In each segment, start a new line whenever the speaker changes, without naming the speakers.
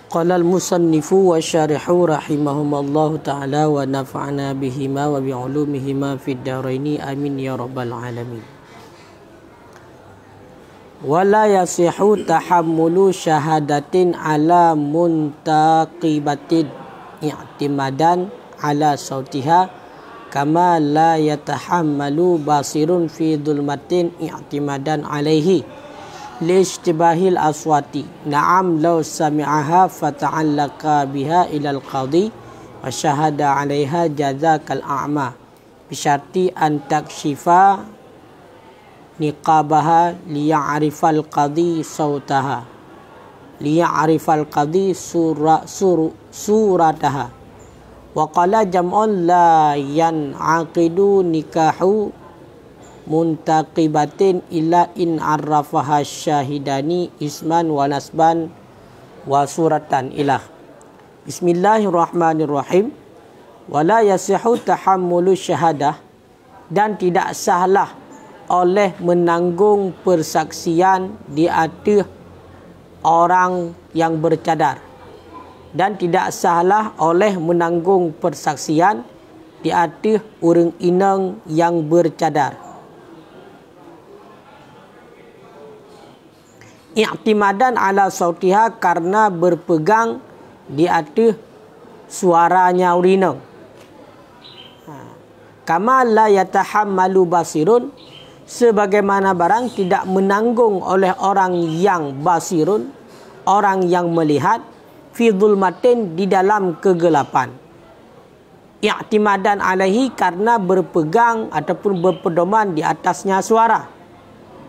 Qala al-musannifu wa syarihu rahimahumallahu ta'ala wa nafa'ana bihima wa bi'ulumihima fid daraini amin ya rabbal alamin. Wala yasihu tahammulu syahadatin ala muntaqibatin i'timadan ala sautiha kama la yatahammalu basirun fi dhulmatin i'timadan alaihi liishtibahil aswati. Na'am law sami'aha fata'allaka biha ilal qadhi wa syahada 'alaiha jazakal a'ma bisyarti an takshifa niqabaha liya'rifal qadhi sautaha liya'rifal qadhi surataha. Wa qala jam'un la yan'aqidu nikahu muntaqibatin illa in arrafaha syahidani isman wa nasban wa suratan ilah. Bismillahirrahmanirrahim. Wala yasihu tahammulu syahadah, dan tidak sahlah oleh menanggung persaksian di atas orang yang bercadar, dan tidak sahlah oleh menanggung persaksian di atas orang inang yang bercadar. I'timadan ala sautiha, karena berpegang di atas suaranya urinang. Kama la yatahammalu basirun, sebagaimana barang tidak menanggung oleh orang yang basirun, orang yang melihat, fi dhulmatin, di dalam kegelapan. I'timadan alaihi, karena berpegang ataupun berpedoman di atasnya suara.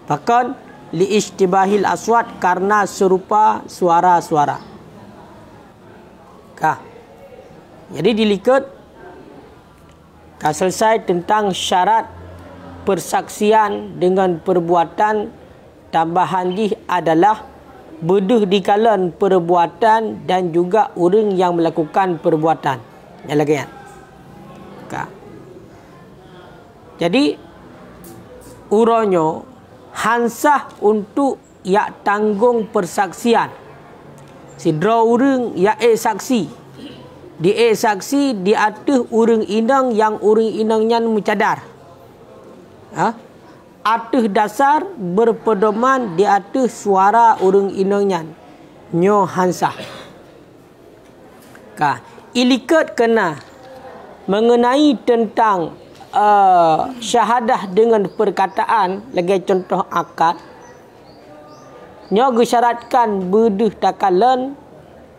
Bahkan liishtibahil aswat, karena serupa suara-suara. Jadi dilihat selesai tentang syarat persaksian dengan perbuatan. Tambahan di adalah beduh di kalan perbuatan dan juga orang yang melakukan perbuatan. Yang lagi kan? Jadi uronyo hansah untuk yak tanggung persaksian. Sidra orang yak saksi. Di saksi di atas orang inang yang orang inangnya mencadar. Atas dasar berpedoman di atas suara orang inangnya. Nyo hansah. Ilikat kena mengenai tentang syahadah dengan perkataan, lagi contoh akad, nyo gesyaratkan beduh takalan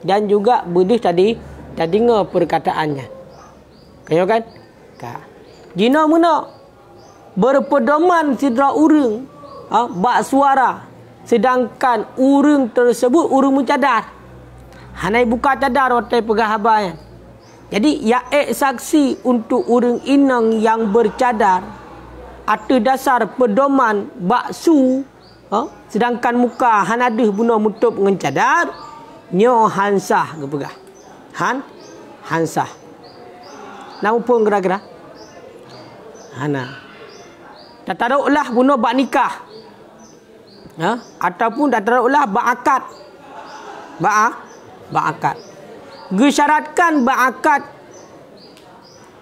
dan juga beduh tadi dengar perkataannya. Kayo kan? Jina muna berpedoman sidra urang bak suara, sedangkan urang tersebut urang mencadar. Hanai buka cadar otai pegah habayan. Jadi ya saksi untuk orang inang yang bercadar atas dasar pedoman baksu, sedangkan muka hanadih bunuh mutup dengan cadar, nyo hansah gepegah. Hansah. Nama pun kira-kira. Hana. Tataruklah bunuh bak nikah. Ataupun tataruklah bak akad. Bak akad. Gesyaratkan ba'akad,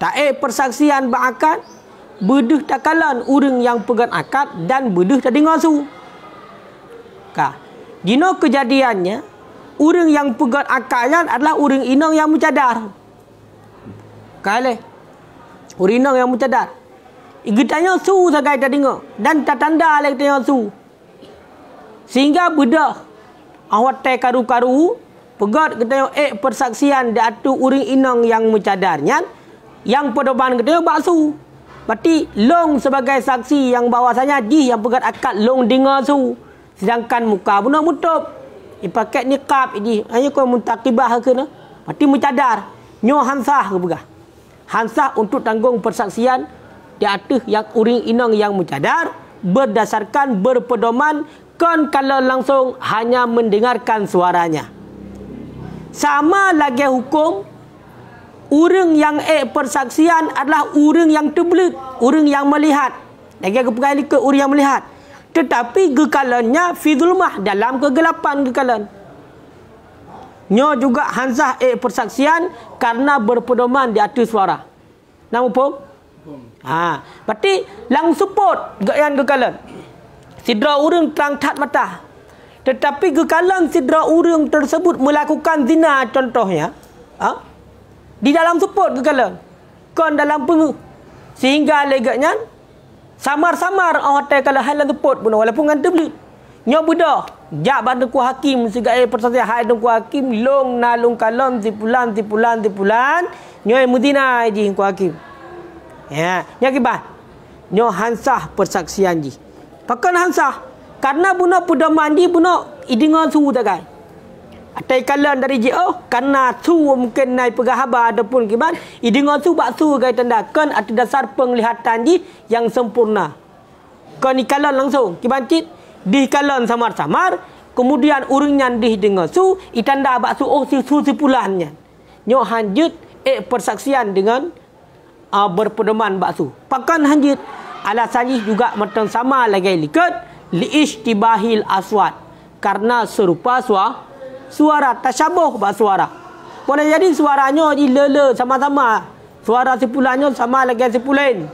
tak persaksian ba'akad, beduh takalan orang yang pegang akad dan beduh tadi ngasu. Dino kejadiannya, orang yang pegang akadnya adalah orang inang yang mencadar. Kale, orang inang yang mencadar. Getanya su sagai tadi ngok dan tak tanda lagi tanya su. Sehingga bedah awat teh karu-karu pegat kita persaksian di atas orang inang yang mencadarnya, yang pedoman kita baksu. Berarti long sebagai saksi yang bahawasanya dia yang pegat akad long dengar su. Sedangkan muka pun nak mutup. Pakai niqab ini hanya kau muntakibah ke na. Berarti mencadar. Nyo hansah ke pegah. Hansah untuk tanggung persaksian di atas yang orang inang yang mencadar berdasarkan berpedoman kan kalau langsung hanya mendengarkan suaranya. Sama lagi hukum orang yang persaksian adalah orang yang terbelit, orang yang melihat. Lagi kepegang ke orang yang melihat. Tetapi gekalannya fi zulmah, dalam kegelapan gekalan. Nyo juga hansah persaksian karena berpedoman di atas suara. Nama apa? Berarti lang support gayan gekalan. Sidra urang terang tat mata. Tetapi gekalan sidra urang tersebut melakukan zina contohnya, di dalam support gekalan. Kon dalam pengu. Sehingga legaknya samar-samar hotel kalau hal support pun walaupun ngante beli. Nyo budak jak banda ku hakim segai persaksian hai ku hakim long nalung kalon tipulan nyo mudina ji ku hakim. Ya, nya kibah. Nyo hansah persaksian ji. Pakan hansah karena buna pudah mandi buna idingan su tagai. Atai kalan dari ji karena su mungkin naik pegahaba adapun kiban idingan su baksu gai tandakan atas dasar penglihatan ji yang sempurna. Kau ni kalan langsung kiban cit di kalan samar-samar kemudian urungnya di dengan su itanda baksu su sipulannya. Nyo hanjut persaksian dengan berpedoman baksu. Pakan hanjut alasannya juga macam sama lagi likat liishtibahil aswat karena serupa suara tasyabuh bak suara. Boleh jadi suaranya di lele sama-sama. Suara sipulannya sama lagi sipulain.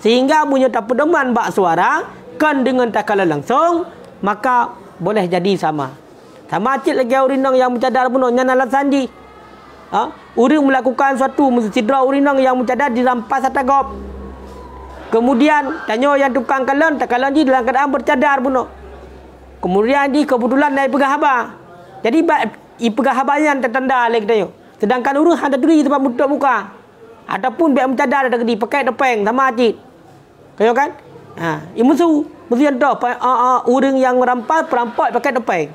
Sehingga punya tak pedoman bak suara kan dengan takala langsung maka boleh jadi sama. Sama cik lagi urinang yang mencadar pun nyana alasan di. Urang melakukan suatu sidra urinang yang mencadar dirampas atagop. Kemudian tanya yang tukang kalan, tak kalan di dalam keadaan bercadar pun. Kemudian di kebetulan naik pegahaba. Jadi pegahaba yang tertanda lagi tanya. Sedangkan urang ada duri tempat muka. Ataupun biar mencadar ada di pakai depeng sama cik. Kayo kan? Musuh yang tu urang yang merampas perampok pakai depeng.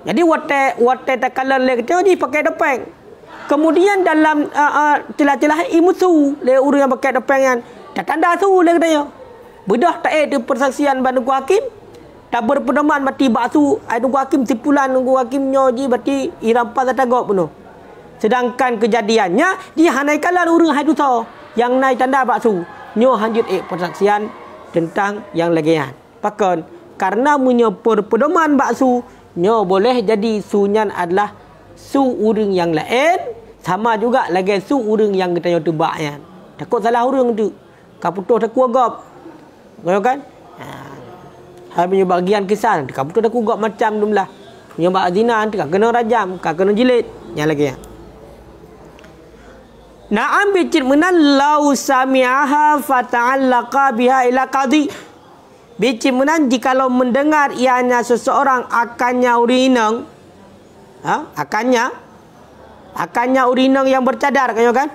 Jadi wate takalan lek tu di pakai depeng. Kemudian dalam celah-celah musuh le urang yang pakai depeng yang tak tanda su lek dia. Bedah tak ada persaksian bandu hakim. Tak berpedoman mati baksu ai nunggu hakim sipulan nunggu hakim nyoji berarti irampas atagop penuh. Sedangkan kejadiannya dia hanai kalan urang hai dosa yang naik tanda baksu. Nyo hanjut persaksian tentang yang lagian. Pakon karena punya perpedoman baksu nyo boleh jadi sunyan adalah su urang yang lain sama juga lagi su urang yang kita nyo tebak kan. Takut salah urang tu. Ka putus tak kuagap. Kau kan? Hal punya bagian kisah ka putus tak kuagap macam dumlah. Punya bak zina tu kena rajam, kena jilid. Yang lagi ya. Na'am bicit menan lau sami'aha fata'allaqa biha ila qadi. Bicit menan jikalau mendengar ianya seseorang akannya urinang. Akannya urinang yang bercadar kan?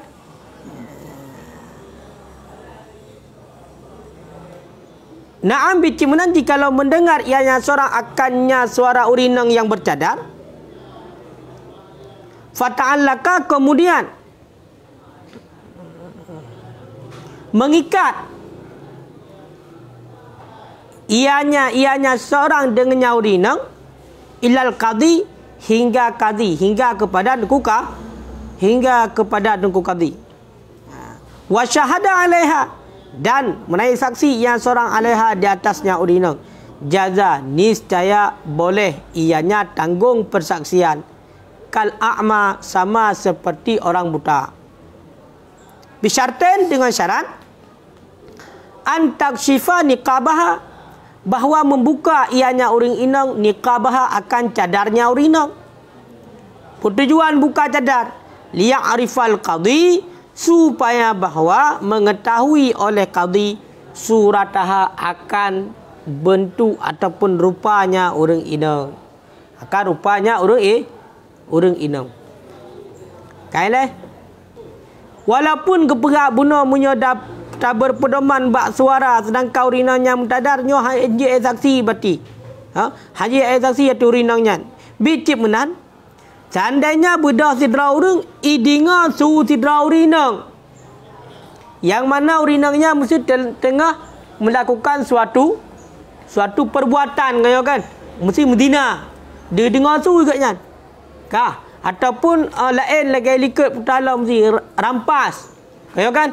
Na'am bicit menan jikalau mendengar ianya seorang akannya suara urinang yang bercadar. Fata'allaqa kemudian mengikat ianya seorang dengan urinang ilal qadi hingga kepada dengku qadi wa syahada alaiha dan menaik saksi yang seorang alaiha di atasnya urinang jaza niscaya boleh ianya tanggung persaksian kal a'ma sama seperti orang buta bisyarten dengan syarat antakshifa niqabaha bahwa membuka ianya uring inang niqabaha akan cadarnya urinang. Tujuan buka cadar liya'rifal qadi supaya bahwa mengetahui oleh qadi surataha akan bentuk ataupun rupanya uring inang. Akan rupanya uring inang. Kaileh walaupun keperak bunuh menyodap tak berpedoman bak suara sedangkan urinanya mutadarnya haji saksi berarti haji saksi itu urinanya bicip menan seandainya bedah sidra urang idinga su sidra urinang yang mana urinangnya mesti tengah melakukan suatu perbuatan kaya kan mesti medina dia dengar su juga kan kah ataupun lain lagi likat putala mesti rampas kaya kan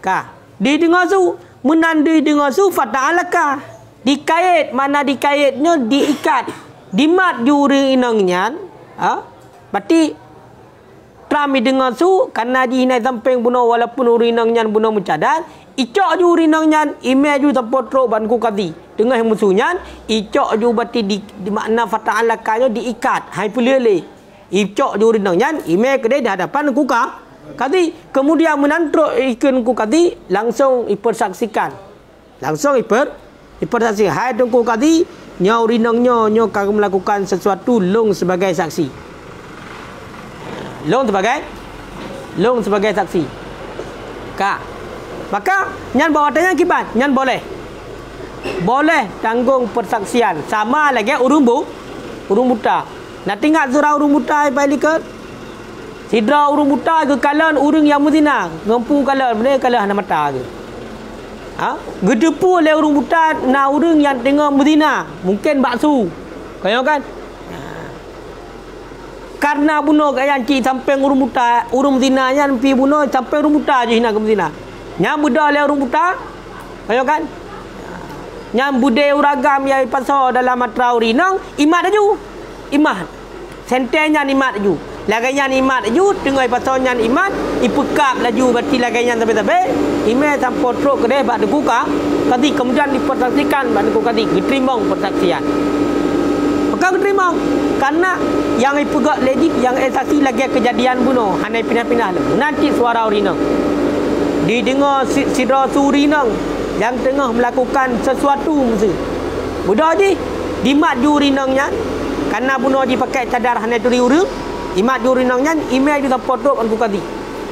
kah dia dengar su menandai dengan su fata'alaka. Dikait, mana dikaitnya diikat. Dimat ju uring inang nyan. Berarti trami dengan su karena di hinai samping buno walaupun uring inang nyan buno mencadat. Icok ju uring inang nyan ime ju tapotro banku kadi. Dengan musuhnya icok ju berarti di makna fata'alaka nya diikat. Hai pulele. Icok ju uring inang nyan ime kedai di hadapan kuka. Kadi kemudian menantruk ikan ku kadi langsung dipersaksikan. Langsung dipersaksikan. Hai tungku kadi nya urinangnya nya kau melakukan sesuatu long sebagai saksi. Long sebagai saksi. Kak. Maka nyan bawa tanya kiban, nyan boleh. Boleh tanggung persaksian sama lagi urung buta. Nak tinggal surah urung buta balik sidra urung buta ke kalan urung yang muzina ngempu kalan benda kalan hana mata ke gedepu le urung buta na urung yang tengah muzina mungkin baksu kaya kan karena bunuh kaya cik sampai urung buta urung muzina nya pi bunuh sampai urung buta je hina ke muzina nya budak le urung buta kaya kan nya bude uragam yang pasal dalam matra urinang imat aju imat sentenya imat aju lagainya imat aju tengah pasal nya imat ipekap laju berarti lagainya sampai ime sampai truk kedai bak dekuka kadi kemudian dipersaksikan bak deku kadi diterima persaksian maka diterima karena yang ipegak lagi yang saksi lagi kejadian bunuh hanai pindah-pindah nanti suara urinang didengar sidra surinang yang tengah melakukan sesuatu mesti budak je dimat ju urinangnya karena bunuh dipakai cadar hanai turi urang imat ju urinangnya email juga potok aku kadi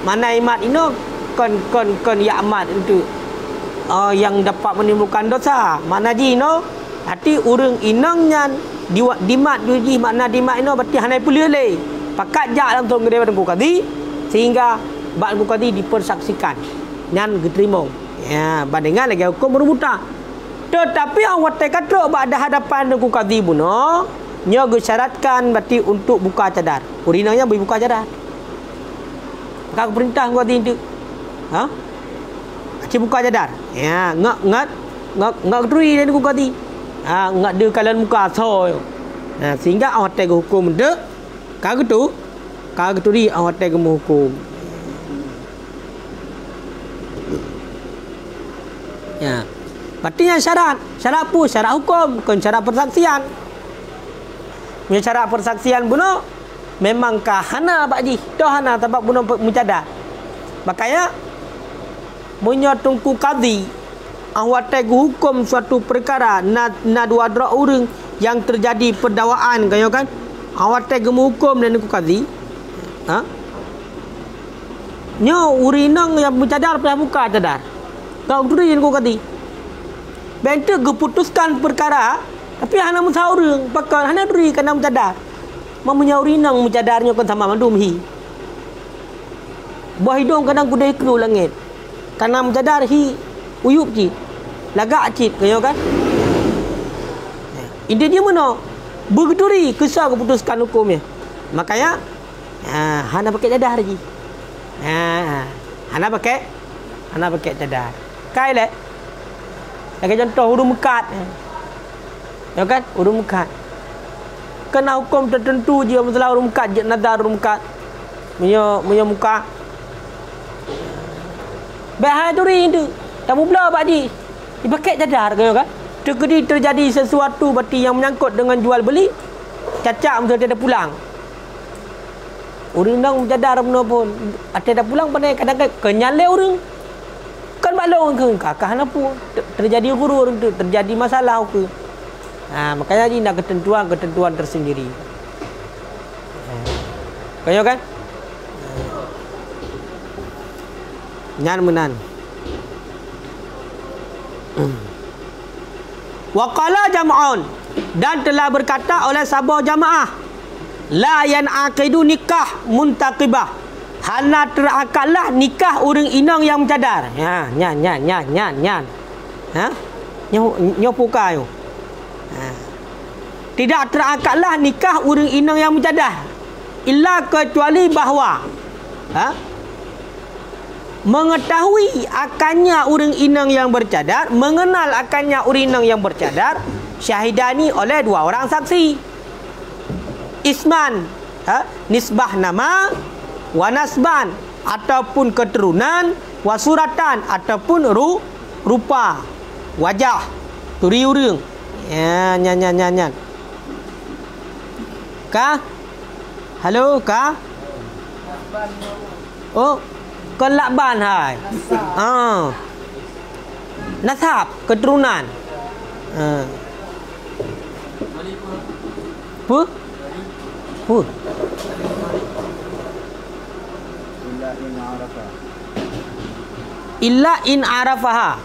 mana imat ini kon ya amat itu yang dapat menimbulkan dosa mana ji no hati urang inangnya dimat ju ji makna dimat ini berarti hanai pulile pakat jak dalam tong gede aku kadi sehingga bak aku kadi dipersaksikan nyan diterima ya bandingan lagi hukum berbuta tetapi awak kata pada hadapan aku kadi buno nya gesyaratkan berarti untuk buka cadar urinanya buka cadar kau perintah kau tadi itu aci buka cadar ya ngak teri dan aku kadi ngak de kalian muka so sehingga awak hukum de kau di awak hukum ya berarti yang syarat apa syarat hukum bukan syarat persaksian punya syarat persaksian bunuh memang kahana pakji dohana sebab bunuh mucadar makanya punya tungku kadi awak hukum suatu perkara na dua drak urang yang terjadi perdakwaan kaya kan awak hukum dan ku kadi nya urinang yang mucadar pernah buka cadar kau tu dia ku kadi bentuk keputuskan perkara tapi hana musaurung pakal hana duri kana mucadar mamanya urinang mucadarnya kan sama mandum hi buah hidung kadang kudai kelu langit kana mucadar hi uyup cit lagak cit kaya kan ide dia mana bergeturi kesal keputuskan hukumnya makanya hana pakai cadar ji hana pakai cadar kai le lagi contoh huruf mekat ya kan huruf mekat kena hukum tertentu je masalah huruf mekat je nazar huruf mekat punya muka baik hari tu tamu pula pak ji dipakai cadar kaya kan terjadi sesuatu berarti yang menyangkut dengan jual beli cacat mesti ada pulang urang cadar pun ada pulang pandai kadang-kadang kenyale urang kan balong ke kakak apa terjadi guru tu terjadi masalah ke makanya ni nak ketentuan tersendiri kaya kan nyan menan waqala jam'un dan telah berkata oleh sahabat jamaah la yan aqidu nikah muntaqibah hana terakallah nikah urang inang yang mencadar nyan nyopuka yo tidak terakallah nikah urang inang yang mencadar illa kecuali bahawa mengetahui akannya urang inang yang bercadar, mengenal akannya urang inang yang bercadar, syahidani oleh dua orang saksi. Isman, nisbah nama, wa nasban, ataupun keturunan, wa suratan, ataupun rupa, wajah, turi urang. Ya, nyan. Ka? Halo, ka? Oh, kelakban hai. Nasab, keturunan. Apa? Illa in arafaha.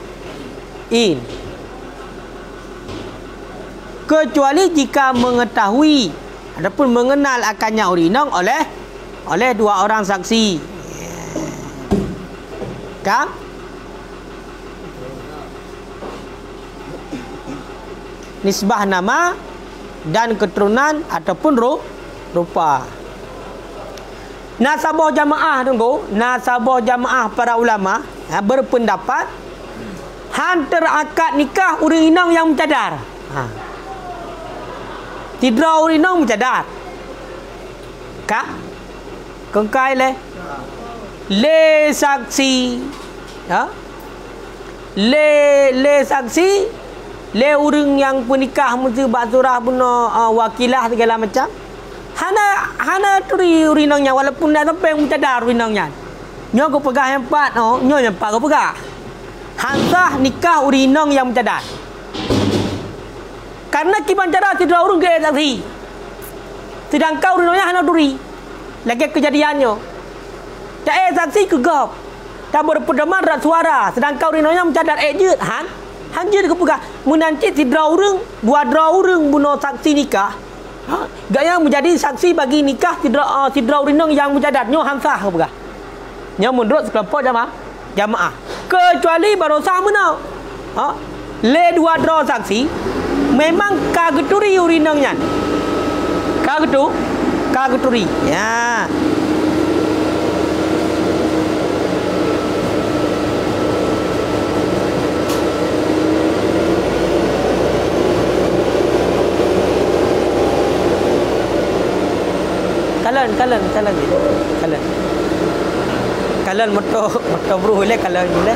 Kecuali jika mengetahui ataupun mengenal akannya urinong oleh dua orang saksi. Kan? Nisbah nama dan keturunan ataupun rupa. Nasabah jamaah tunggu, nasabah jamaah para ulama berpendapat hantar akad nikah urang inang yang mencadar. Tidra urang inang mencadar. Kak? Kengkai le saksi. Le saksi, le urang yang penikah mesti baksurah puno wakilah segala macam. Hana turi urinangnya walaupun dah sampai mencadar urinangnya. Nyo ko pegah yang empat nyo yang empat ko pegah. Hansah nikah urinang yang mencadar. Karena kiban cadar tidak urung ke saksi. Sedangkan urinangnya hana turi. Lagi kejadiannya. Tak saksi kegap. Tak berpedoman rat suara. Sedangkan urinangnya mencadar je hanjir ke pegah. Menanti tidak urung buat dra urung buno saksi nikah. Gaya menjadi saksi bagi nikah sidra urinang yang mencadar nyo hansah ke pegah. Nyo menurut sekelompok jamaah. Kecuali barosah mana? Le dua dra saksi memang kageturi urinangnya. Kageturi. Ya. Kalan motor bro le kalan le.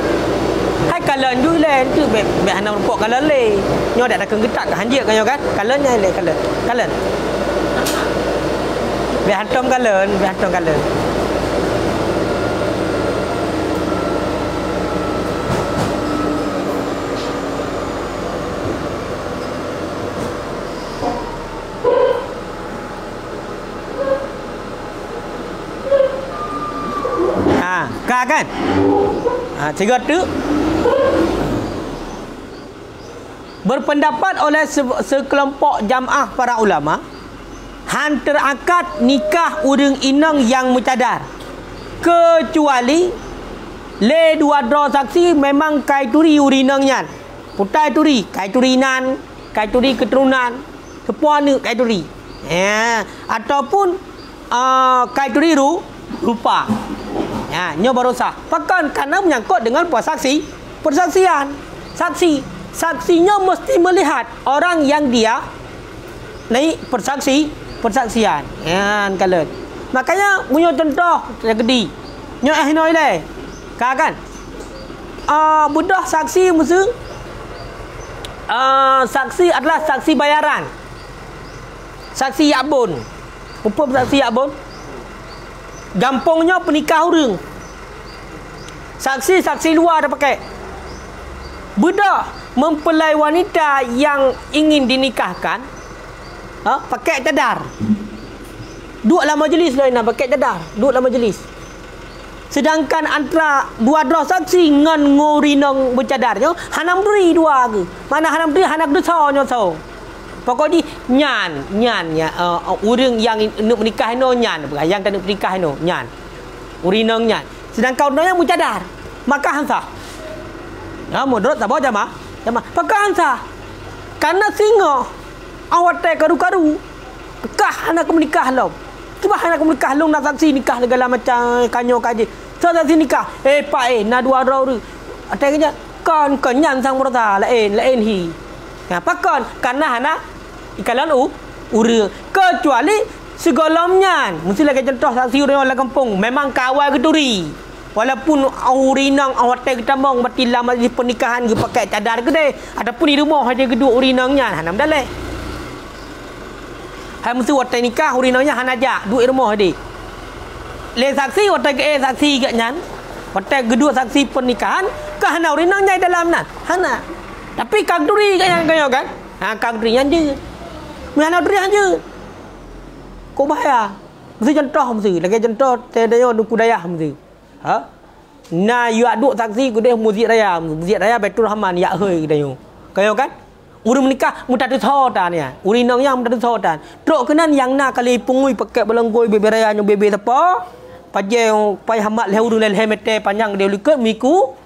Hai kalan du le tu be hana rumpok kalan le. Nyo dak nak getak ke hanjir kan yo kan. Kalannya le kalan. Be hantom kalan. Kan? Tiga tu berpendapat oleh sekelompok jamaah para ulama hantar akad nikah urang inang yang mencadar kecuali le dua dra saksi memang kai turi urinangnya putai turi kai turinan kai turi keturunan sepuana kai turi ataupun kai turi rupa. Ya, nyo baru sah. Bahkan karena menyangkut dengan persaksian. Saksinya mesti melihat orang yang dia naik persaksian. Ya, kalau. Makanya punya contoh tragedi. Nyo noi le. Kan? Budak saksi mesti saksi adalah saksi bayaran. Saksi yakbun. Apa saksi yakbun? Gampangnya penikah urang. Saksi luar dah pakai. Budak mempelai wanita yang ingin dinikahkan pakai cadar. Duduk dalam majlis lain nak pakai cadar. Duduk dalam majlis. Sedangkan antara dua dra saksi ngan ngurinang bercadarnya hanam beri dua ke. Mana hanam beri hanak desanya so. Pokoknya nyan ya urang yang nak menikah no nyan, yang tak nak menikah no nyan. Urinang nyan. Sedangkan orang yang mencadar, maka hansah. Menurut sahabat jamaah. Maka hansah. Karena singa awak tak karu-karu. Kah anak menikah lo. Cuba anak menikah lo nak saksi nikah segala macam kanyo kaji. saksi nikah. Pak na dua orang. Atanya kon kenyan sang berta lain hi. Ya pakon karena hana ikalan urang. Kecuali segolamnya. Mesti lagi contoh saksi orang kampung memang kawal keduri. Walaupun urinang hotel kita mong batilah majlis pernikahan ke pakai cadar ke deh. Ataupun di rumah ada kedua urinangnya. Hanam daleh. Hai mesti hotel nikah urinangnya hanaja duit rumah dia. Le saksi hotel ke saksi ke nyan. Hotel kedua saksi pernikahan ke hana urinangnya dalam nan. Hana. Tapi kag duri ke yang kayo kan? Kag duri yang je. Hana duri yang je. Kau bahaya. Mesti contoh mesti. Lagi contoh tedanya duku dayah mesti. Na yu aduk saksi ku deh Masjid Raya Baitul Rahman ya hoi dayo. Kayo kan? Urang menikah mutatu sotan ya. Urinang yang mutatu sotan. Trok kenan yang na kali pungui pakai belenggoi bebe raya nyo bebe apa? Paje pai hamat le urang le mete panjang dia likut miku.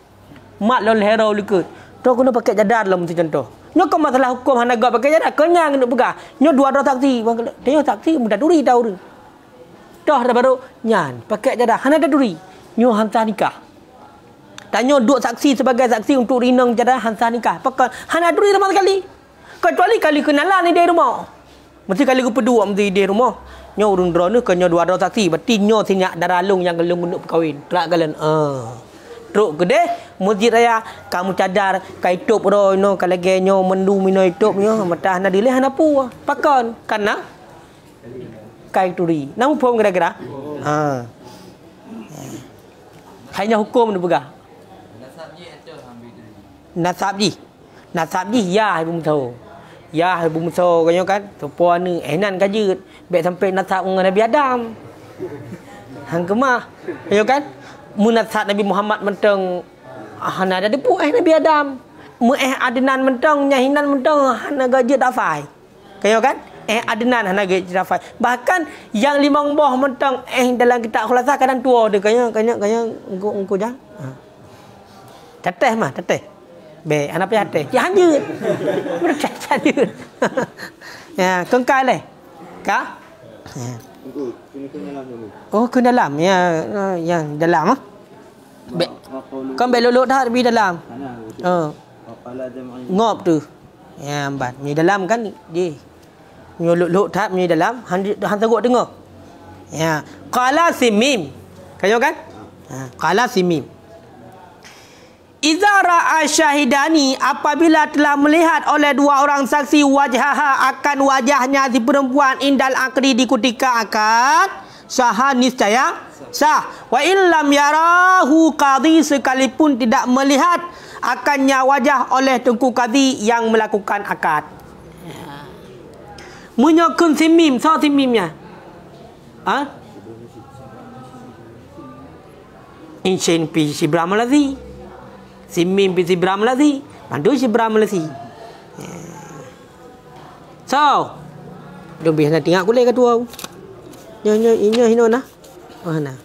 Mat lon hero likut. Trok kena pakai cadar lah mesti contoh. Nyo ko masalah hukum hana gak pakai cadar kenyang nak pegah. Nyo dua saksi. Dia saksi mutaduri tahu. Dah baru nyan pakai cadar hana daduri. Nyo hantar nikah. Tanya duk saksi sebagai saksi untuk rinang jadah hantar nikah. Pakai hana duri sama sekali. Kecuali kali kenalan ni di rumah. Mesti kali ke pedua mesti di rumah. Nyo urung drone ke nyo dua saksi. Berarti nyo sinyak darah long yang gelung untuk berkahwin. Terak kalian. Truk gede Masjid Raya kamu cadar kai top ro no kalau ge nyo mendu mino top nyo matah na dileh hana pu. Pakon karena kai turi. Namu pom kira-kira. Hanya hukum ni pegah. Nasabji ya ibu muso. Ya ibu muso kanyo kan. Sopo ni enan kajut. Bek sampai nasab dengan Nabi Adam. Hang kemah. Kanyo kan? Munasab Nabi Muhammad menteng hana ada depu Nabi Adam. Mu Adnan menteng nyahinan menteng hana gajut dafai. Kanyo kan? Adnan hana gajut dafai. Bahkan yang limang boh menteng dalam kitab Khulasah kadang tua dia kanya engko jang. Teteh mah teteh. Be anak pe teteh. Ya hanjut. Hanjut. Ya, kengkai leh. Ka? Oh, ke dalam ya yang dalam ah. Kan be lolok dah di dalam. Ngop tu. Ya, ambat. Di dalam kan dia. Nyolok tak di dalam han teruk dengar. Ya, qala simim. Kayo kan? Qala simim. Iza ra'a syahidani apabila telah melihat oleh dua orang saksi wajhaha akan wajahnya si perempuan indal akdi di ketika akad sah niscaya sah. Wa illam yarahu qadhi sekalipun tidak melihat akannya wajah oleh tengku qadhi yang melakukan akad. Munyakun simim so simimnya. Insyin pi sibra malazi. Simim pi sibra malazi. Mandu sibra malazi. So, jom biar nak tengok kulai ke tua. Nyo hino nah. Oh hana.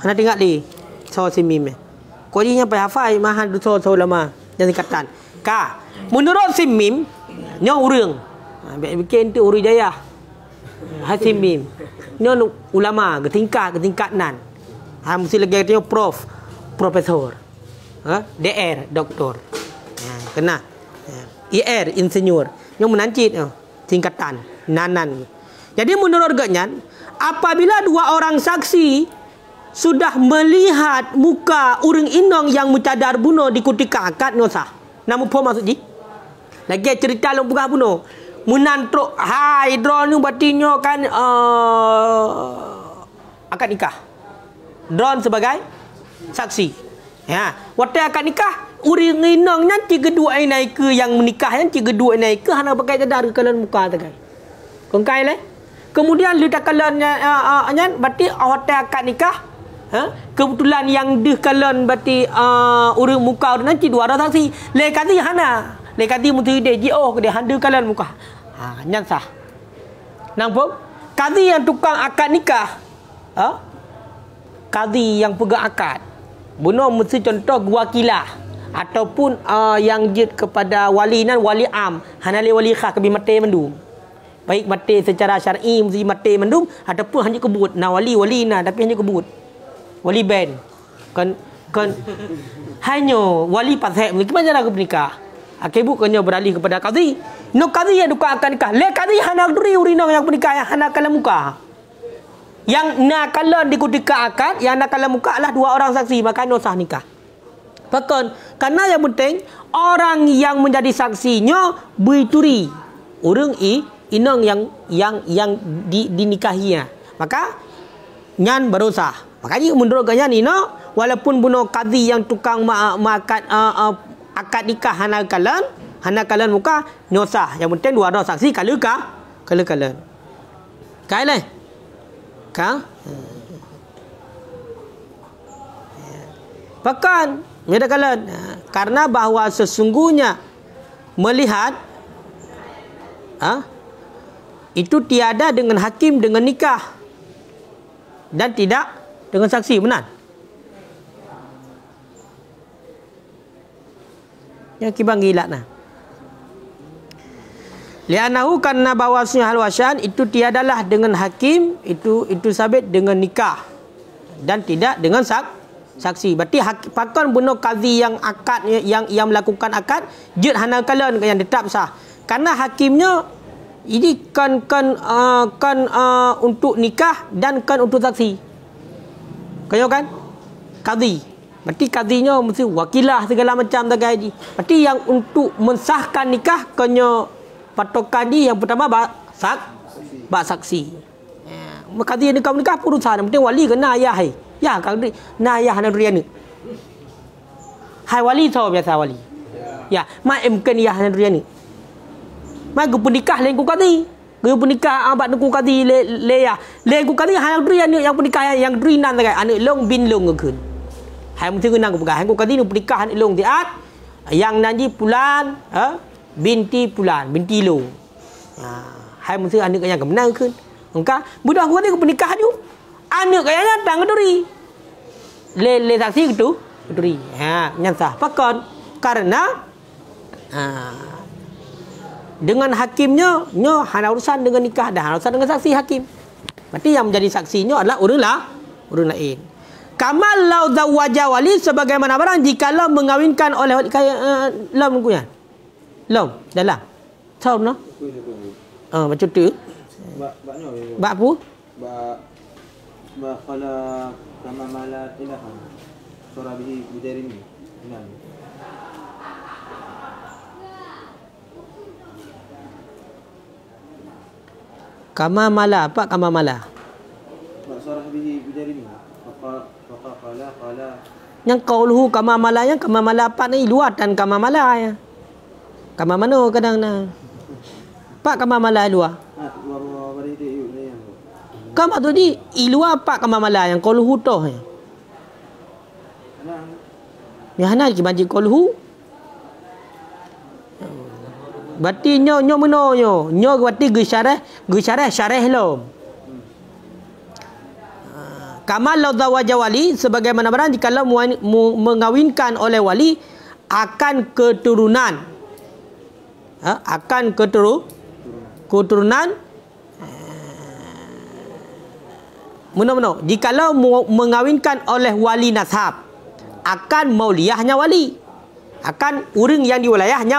Hana tengok di. So simim. Kau ni nyampai hafal mahan du so lama. Jangan katan. Ka. Menurut simim nyo urang. Bikin tu Uri Jaya. Hasimim. Nyo ulama ke tingkat nan. Mesti lagi tengok profesor. DR doktor. Kena. IR insinyur. Nyo menancit tingkatan nanan. Jadi menurut gaknya apabila dua orang saksi sudah melihat muka urang inong yang mucadar bunuh di ketika akad no sah. Namu apa maksud ji? Lagi cerita long pegah bunuh. Munantruk hai drone ni batinyo kan akad nikah. Drone sebagai saksi. Ya, waktu akad nikah urang inong nanti kedua naik ke yang menikah nanti kedua naik ke hana pakai cadar kalian muka tegai. Kongkai le. Kemudian lihat kalian nyan berarti hotel akad nikah. Kebetulan yang deh kalian berarti urang muka nanti dua orang saksi. Le kati hana. Le kati mesti dia JO ke dia handle kalian muka. Nyan sah. Nampak? Kadi yang tukang akad nikah. Kadi yang pegang akad. Bunuh mesti contoh wakilah ataupun yang jid kepada wali nan wali am. Hana le wali khas kebi mate mendu. baik mati secara syar'i mesti mati mandum ataupun hanya kebut nah wali nah tapi hanya kebut wali ben kan hanya wali pasal mesti macam mana bernikah akibu kanya beralih kepada qadhi no qadhi yang duka akan nikah le qadhi hana duri urino yang bernikah yang hana kala muka yang nakala dikutika akad yang nakala muka adalah 2 orang saksi maka no sah nikah. Bahkan karena yang penting orang yang menjadi saksinya berturi orang inang yang dinikahinya maka nyan baru sah. Makanya menurut gaya ni no walaupun bunuh qadhi yang tukang akad nikah hana kalan muka no sah. Yang penting 2 orang saksi kala kai ka bahkan medakalan karena bahawa sesungguhnya melihat itu tiada dengan hakim dengan nikah dan tidak dengan saksi benar yang kibang gila nah li'annahu karena bahawasanya hal wasyan itu tiadalah dengan hakim itu sabit dengan nikah dan tidak dengan saksi. Berarti pakon bunuh qadhi yang akad yang melakukan akad jid hana kalan yang tetap sah. Karena hakimnya ini kan untuk nikah dan kan untuk saksi. Kaya kan? Qadhi. Berarti qadhinya mesti wakilah segala macam tadi. Berarti yang untuk mensahkan nikah kanya patokan dia yang pertama saksi. Maka dia nikah urusan penting wali kena ayah hai. Ya kan na ayah hana durian ni. Hai wali tahu biasa wali. Ya, mak mungkin ya hana durian ni. Mak gu pernikah lain ku qadhi. Gu pernikah abad ku qadhi le ya. Le ku qadhi hana durian ni yang pernikah yang durinan tak anak long bin long keun. Hai mesti kena ku pegang. Ku qadhi ni pernikah anak long tiat. Yang nanti pulan, binti pulan, binti lo. Hai mesti anak yang kemenang keun. Engkau budak gua ni pernikah tu. Anak kayaknya datang duri. Le saksi gitu, duri. Nyata. Pakon karena dengan hakimnya nyo hana urusan dengan nikah dah urusan dengan saksi hakim. Berarti yang menjadi saksinya adalah orang lain. Kamal lau zawaja wali sebagaimana barang jikalau mengawinkan oleh wali lam punya. Lam dalam. Tahu no? Macam tu. Bak apa?
Bak kala kama mala ilahan. Surah bihi bujarimi. Benar.
Kama mala apa kama mala?
Bak surah bihi bujarimi. Qala
yang qauluhu kama mala yang kama mala apa ni luatan kama mala ya. Kama mano kadang na. Pak kama mala luar. Kama tu di ilua pak kama mala yang qauluhu toh ya. Ya hana ki banji qauluhu. Berarti nyo meno nyo berarti gysyarah syarah lo. Kamal lau zawaja wali sebagaimana barang jikalau mengawinkan oleh wali akan keturunan. Akan keturunan Meno jikalau mengawinkan oleh wali nasab akan mauliyahnya wali, akan orang yang di wilayahnya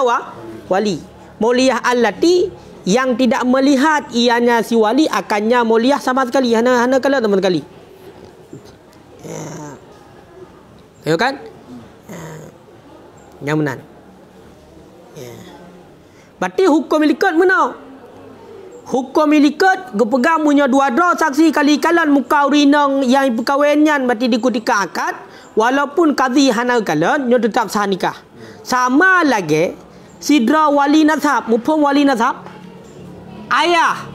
wali. Mauliyah allati yang tidak melihat ianya si wali akannya mauliyah sama sekali hana kala teman sekali. Ya kan? Nyamanan. Berarti hukum milikat mana? Hukum milikat gepegang punya dua saksi kali kalan muka urinang yang perkahwinan berarti dikutika akad walaupun qadhi hana kalan nyo tetap sah nikah. Sama lagi sidra wali nasab mupung wali nasab ayah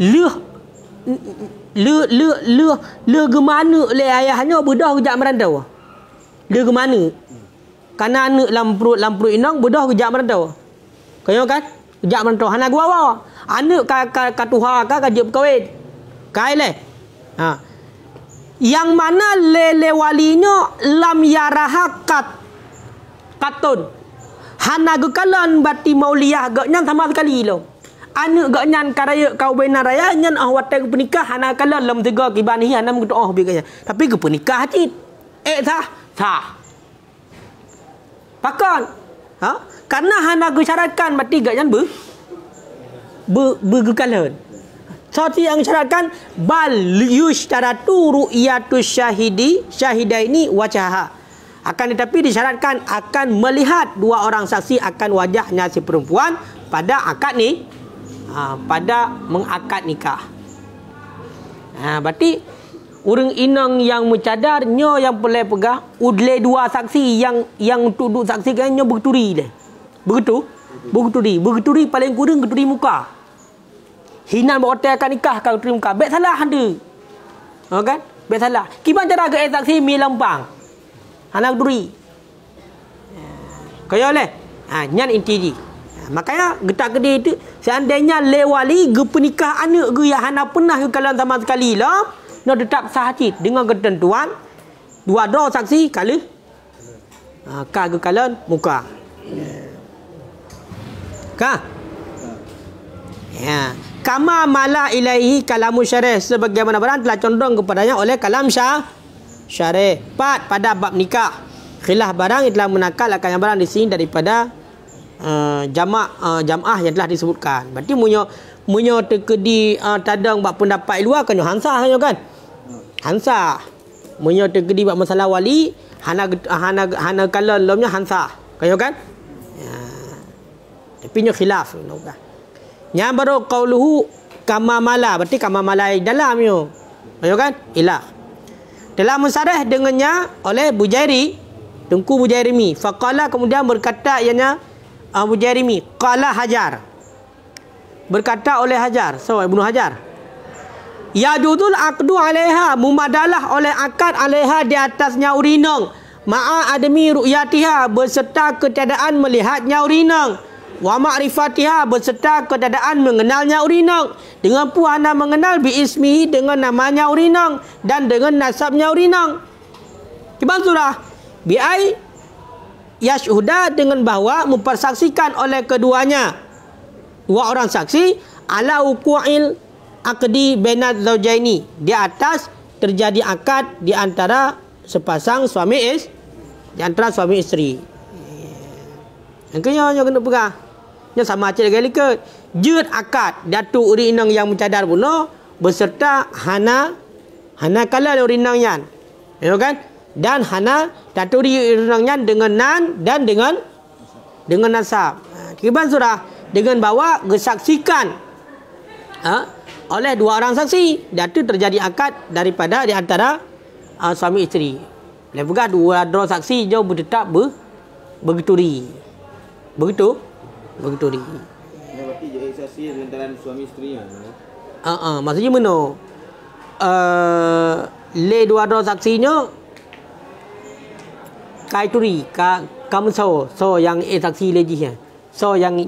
le gemana le ayahnya bedah kejak merantau. Le gemana? Karena anak lamprut inang bedah kejak merantau. Kaya kan? Kejak merantau hana gua wa. Anak katuha ka kajib kawin. Kai le. Yang mana le walinya lam yaraha katun. Hana gekalan bati mauliyah gaknya sama sekali lo. Anak gak nyan karaya kau benar raya nyan watai ke pernikah anak kala lam tiga kibani anak berdoa biaya. Tapi ke pernikah cit. Sah. Pakon. Karena anak syaratkan mati gak nyan bergekalan. Seperti yang syaratkan bal yushtaratu ru'yatus syahidaini wajaha. Akan tetapi disyaratkan akan melihat dua orang saksi akan wajahnya si perempuan pada akad ni, pada mengakad nikah. Berarti orang inang yang mencadar nyo yang boleh pegang udle dua saksi yang untuk duduk saksikan nyo berturi deh. Berturi paling kurang berturi muka. Hinan berhotel akan nikah kalau berturi muka. Bet salah ada. Kan? Bet salah. Kiban cara ke saksi mi lempang. Anak duri. Kaya oleh. Nyan inti di. Makanya getak gede itu seandainya lewali ge pernikah anak ge yang hana pernah ke kalan sama sekali lah, nak tetap sah cit dengan ketentuan dua saksi kali ka ge kalan muka. Ya. Kama mala ilaihi kalamu syarih, sebagaimana barang telah condong kepadanya oleh kalam syarih. Pada bab nikah. Khilaf barang yang telah menakal akan yang barang di sini daripada jam'ah yang telah disebutkan. Berarti munyo terkedi tadang bab pendapat luar kan hansah kan. Hansah. Munyo terkedi bab masalah wali hana kala lemnya hansah. Kan? Ya. Tapi nyo khilaf. Yang baru qauluhu kama mala, berarti kama mala dalamnya. Kan? Ilah. Telah mensarah dengannya oleh Bujairi, Tengku Bujairimi. Faqala kemudian berkata ianya Bujairimi, qala Hajar. Berkata oleh Hajar, Ibnu Hajar. Ya judul aqdu alaiha, mumadalah oleh akad alaiha di atasnya urinang. Ma'a adami ru'yatiha, berserta ketiadaan melihatnya urinang. Wa ma'rifatiha, berserta ketiadaan mengenalnya urinang. Dengan puana mengenal biismihi, dengan namanya urinang, dan dengan nasabnya urinang. Kiban surah bi'ai yashhuda, dengan bahawa mempersaksikan oleh keduanya dua orang saksi ala uqu'il aqdi bainaz zaujaini, di atas terjadi akad di antara sepasang suami isteri. Yang kena kena pegang. Nya sama cik lagi ke jut akad datuk urinang yang mencadar puno beserta hana kala urinang yan. Ya kan? Dan hana datuk urinang yan dengan nan dan dengan nasab. Kiban surah dengan bawa disaksikan oleh dua orang saksi, datuk terjadi akad daripada di antara suami isteri. Lepas dua saksi jauh bertetap bergeturi. Begitu di.
Berarti jadi saksi antara suami isteri kan.
Maksudnya mana? Le dua saksinya kai turi kamu so yang saksi lagi ya. So yang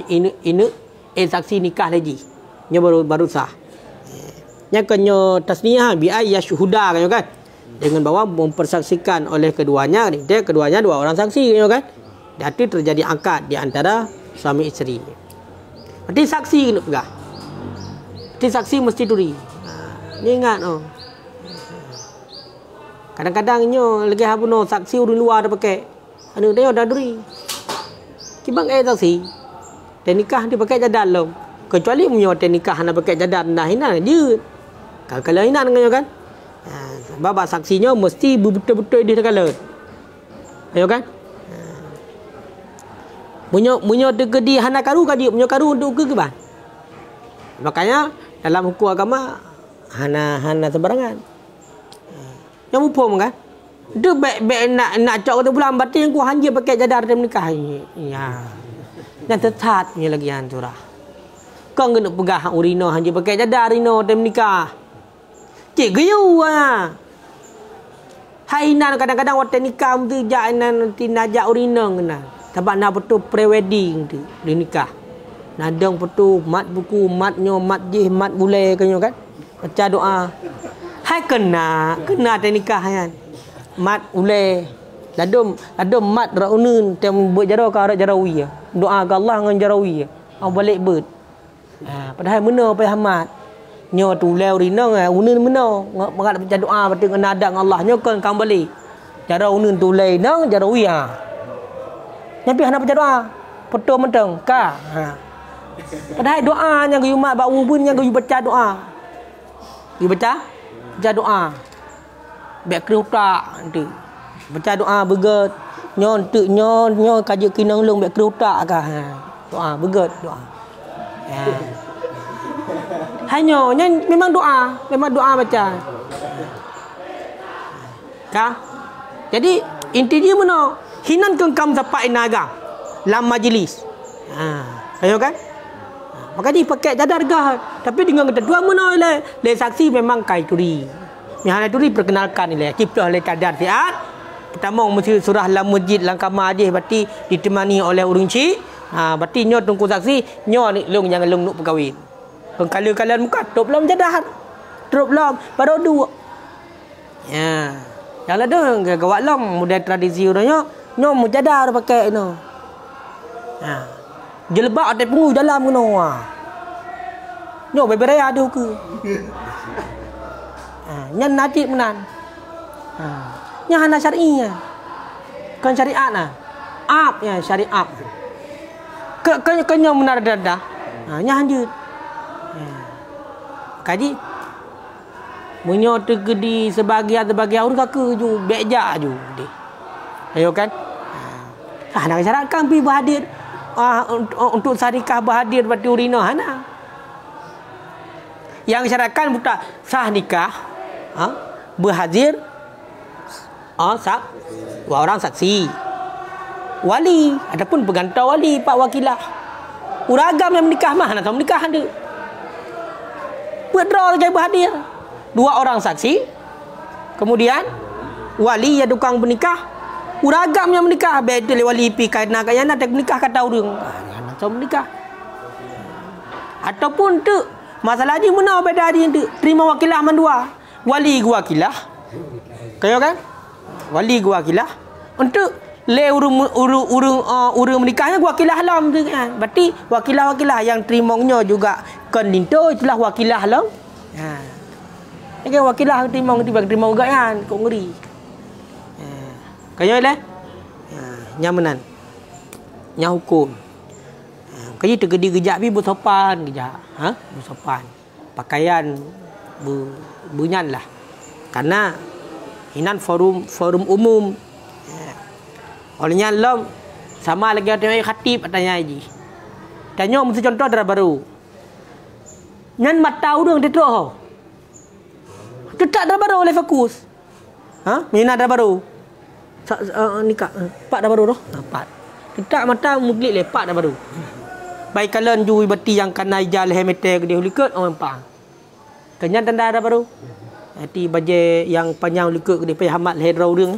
ini saksi nikah lagi. Nya baru sah. Nya kenyo tasniyah bi ayyashhuda kan. Dengan bawa mempersaksikan oleh keduanya dua orang saksi kan. Jadi terjadi akad di antara suami isteri. Berarti saksi kena pegang. Berarti saksi mesti turi. Ni ingat kadang-kadang nyo lagi habuno saksi urun luar dah pakai. Anu dia dah turi. Kibang saksi. Dan nikah dia pakai cadar dalam. Kecuali munyo nikah nak pakai cadar dah hina je. Kalau hina dengan kan. Bab saksinya mesti betul-betul dia kala. Ayo kan? Munyo tegedi hana karu kadi munyo karu untuk ke ban. Makanya dalam hukum agama hana sembarangan. Yang upom kan. Dia baik nak cak kata bulan batin ku hanja pakai cadar dalam nikah. Ya. Dan tetap punya lagi hanturah. Kau kena pegang urino hanja pakai cadar urino dalam nikah. Cik geyu ah. Hainan kadang-kadang waktu nikah tu jainan tinajak urino kena. Sebab nak betul pre-wedding tu di nikah. Nadang betul mat buku, matnyo, mat jih, mat bulai kan. Baca doa. Hai kena ada nikah kan. Mat ulai. Ladum mat raunun tem buat jara ka jarawi. Doa ke Allah dengan jarawi. Balik bet. Padahal mena pai hamat. Nyo tu leu rinang unin mena. Mengat baca doa betul dengan nada dengan Allah nyo kan kembali. Cara unin tu lei nang cara uya. Nyapi hana baca doa. Peto menteng ka. Padahal doa yang you mak bau pun yang you baca doa. You baca doa. Bek kerutak nanti. Baca doa beget. Nyo tu nyo kaji kinang lung bek kerutak ka. Doa beget doa. Hanya memang doa baca. Kah? Jadi inti dia mana? Hinan kengkam sapai naga lam majlis. Ayo kan? Maka dia pakai cadar gah. Tapi dengan kata dua mana le saksi memang kai turi. Yang turi perkenalkan ni le kiprah le cadar siat. Pertama mesti surah lam masjid lam kamar aje berarti ditemani oleh urang cik. Berarti nyo tunggu saksi, nyo ni lung jangan lung nuk perkahwin. Kala-kala muka tok belum jadah. Tok belum baru dua. Ya. Yang ada gawak long model tradisi orangnya, nyo mujadar pakai no. Jelebak ada pengu dalam kena. Nyo beberaya ada ke. Nyan najib menan. Nya hana syar'i ya. Kan syariat nah. Ap ya syariat. Kenyang benar dadah. Nya hanjut. Kaji munyo tegedi sebagian orang kaka ju beja ju deh. Ayo kan? Nak syaratkan pi berhadir untuk syarikah berhadir berarti urina hana. Yang syaratkan buta sah nikah berhadir dua orang saksi. Wali ataupun pengantar wali pak wakilah. Uragam yang menikah mah nak tahu menikah ada. Berdraw saja berhadir. Dua orang saksi. Kemudian wali yang tukang bernikah. Uragam yang menikah. Betul wali pi kana kayana tak menikah kata urang. Nak tahu menikah. Ataupun tu masalah ni mana beda dia tu. Terima wakilah mandua. Wali gua wakilah. Kaya kan? Wali gua wakilah untuk le urang menikahnya wakilah halam tu kan. Berarti wakilah yang terimongnya juga kan linto itulah wakilah halam. Ini wakilah terimong juga kan. Kok ngeri. Kaya le. Nyamanan. Nya hukum. Kaya tegedi gejak bi bersopan gejak. Bersopan. Pakaian bunyan lah. Karena inan forum umum. Olehnya long sama lagi ada khatib tanya haji. Tanya mesti contoh darah baru. Nyan mata urang detrok ho. Tetap darah baru oleh fokus. Mina darah baru. Nikah pak darah baru doh. Pak. Tetap mata muglik lepak darah baru. Baik kalian jui beti yang kana ijal hemete gede hulikut orang pang. Kenyan tanda darah baru. Hati baje yang panjang hulikut gede pai hamat leher urang.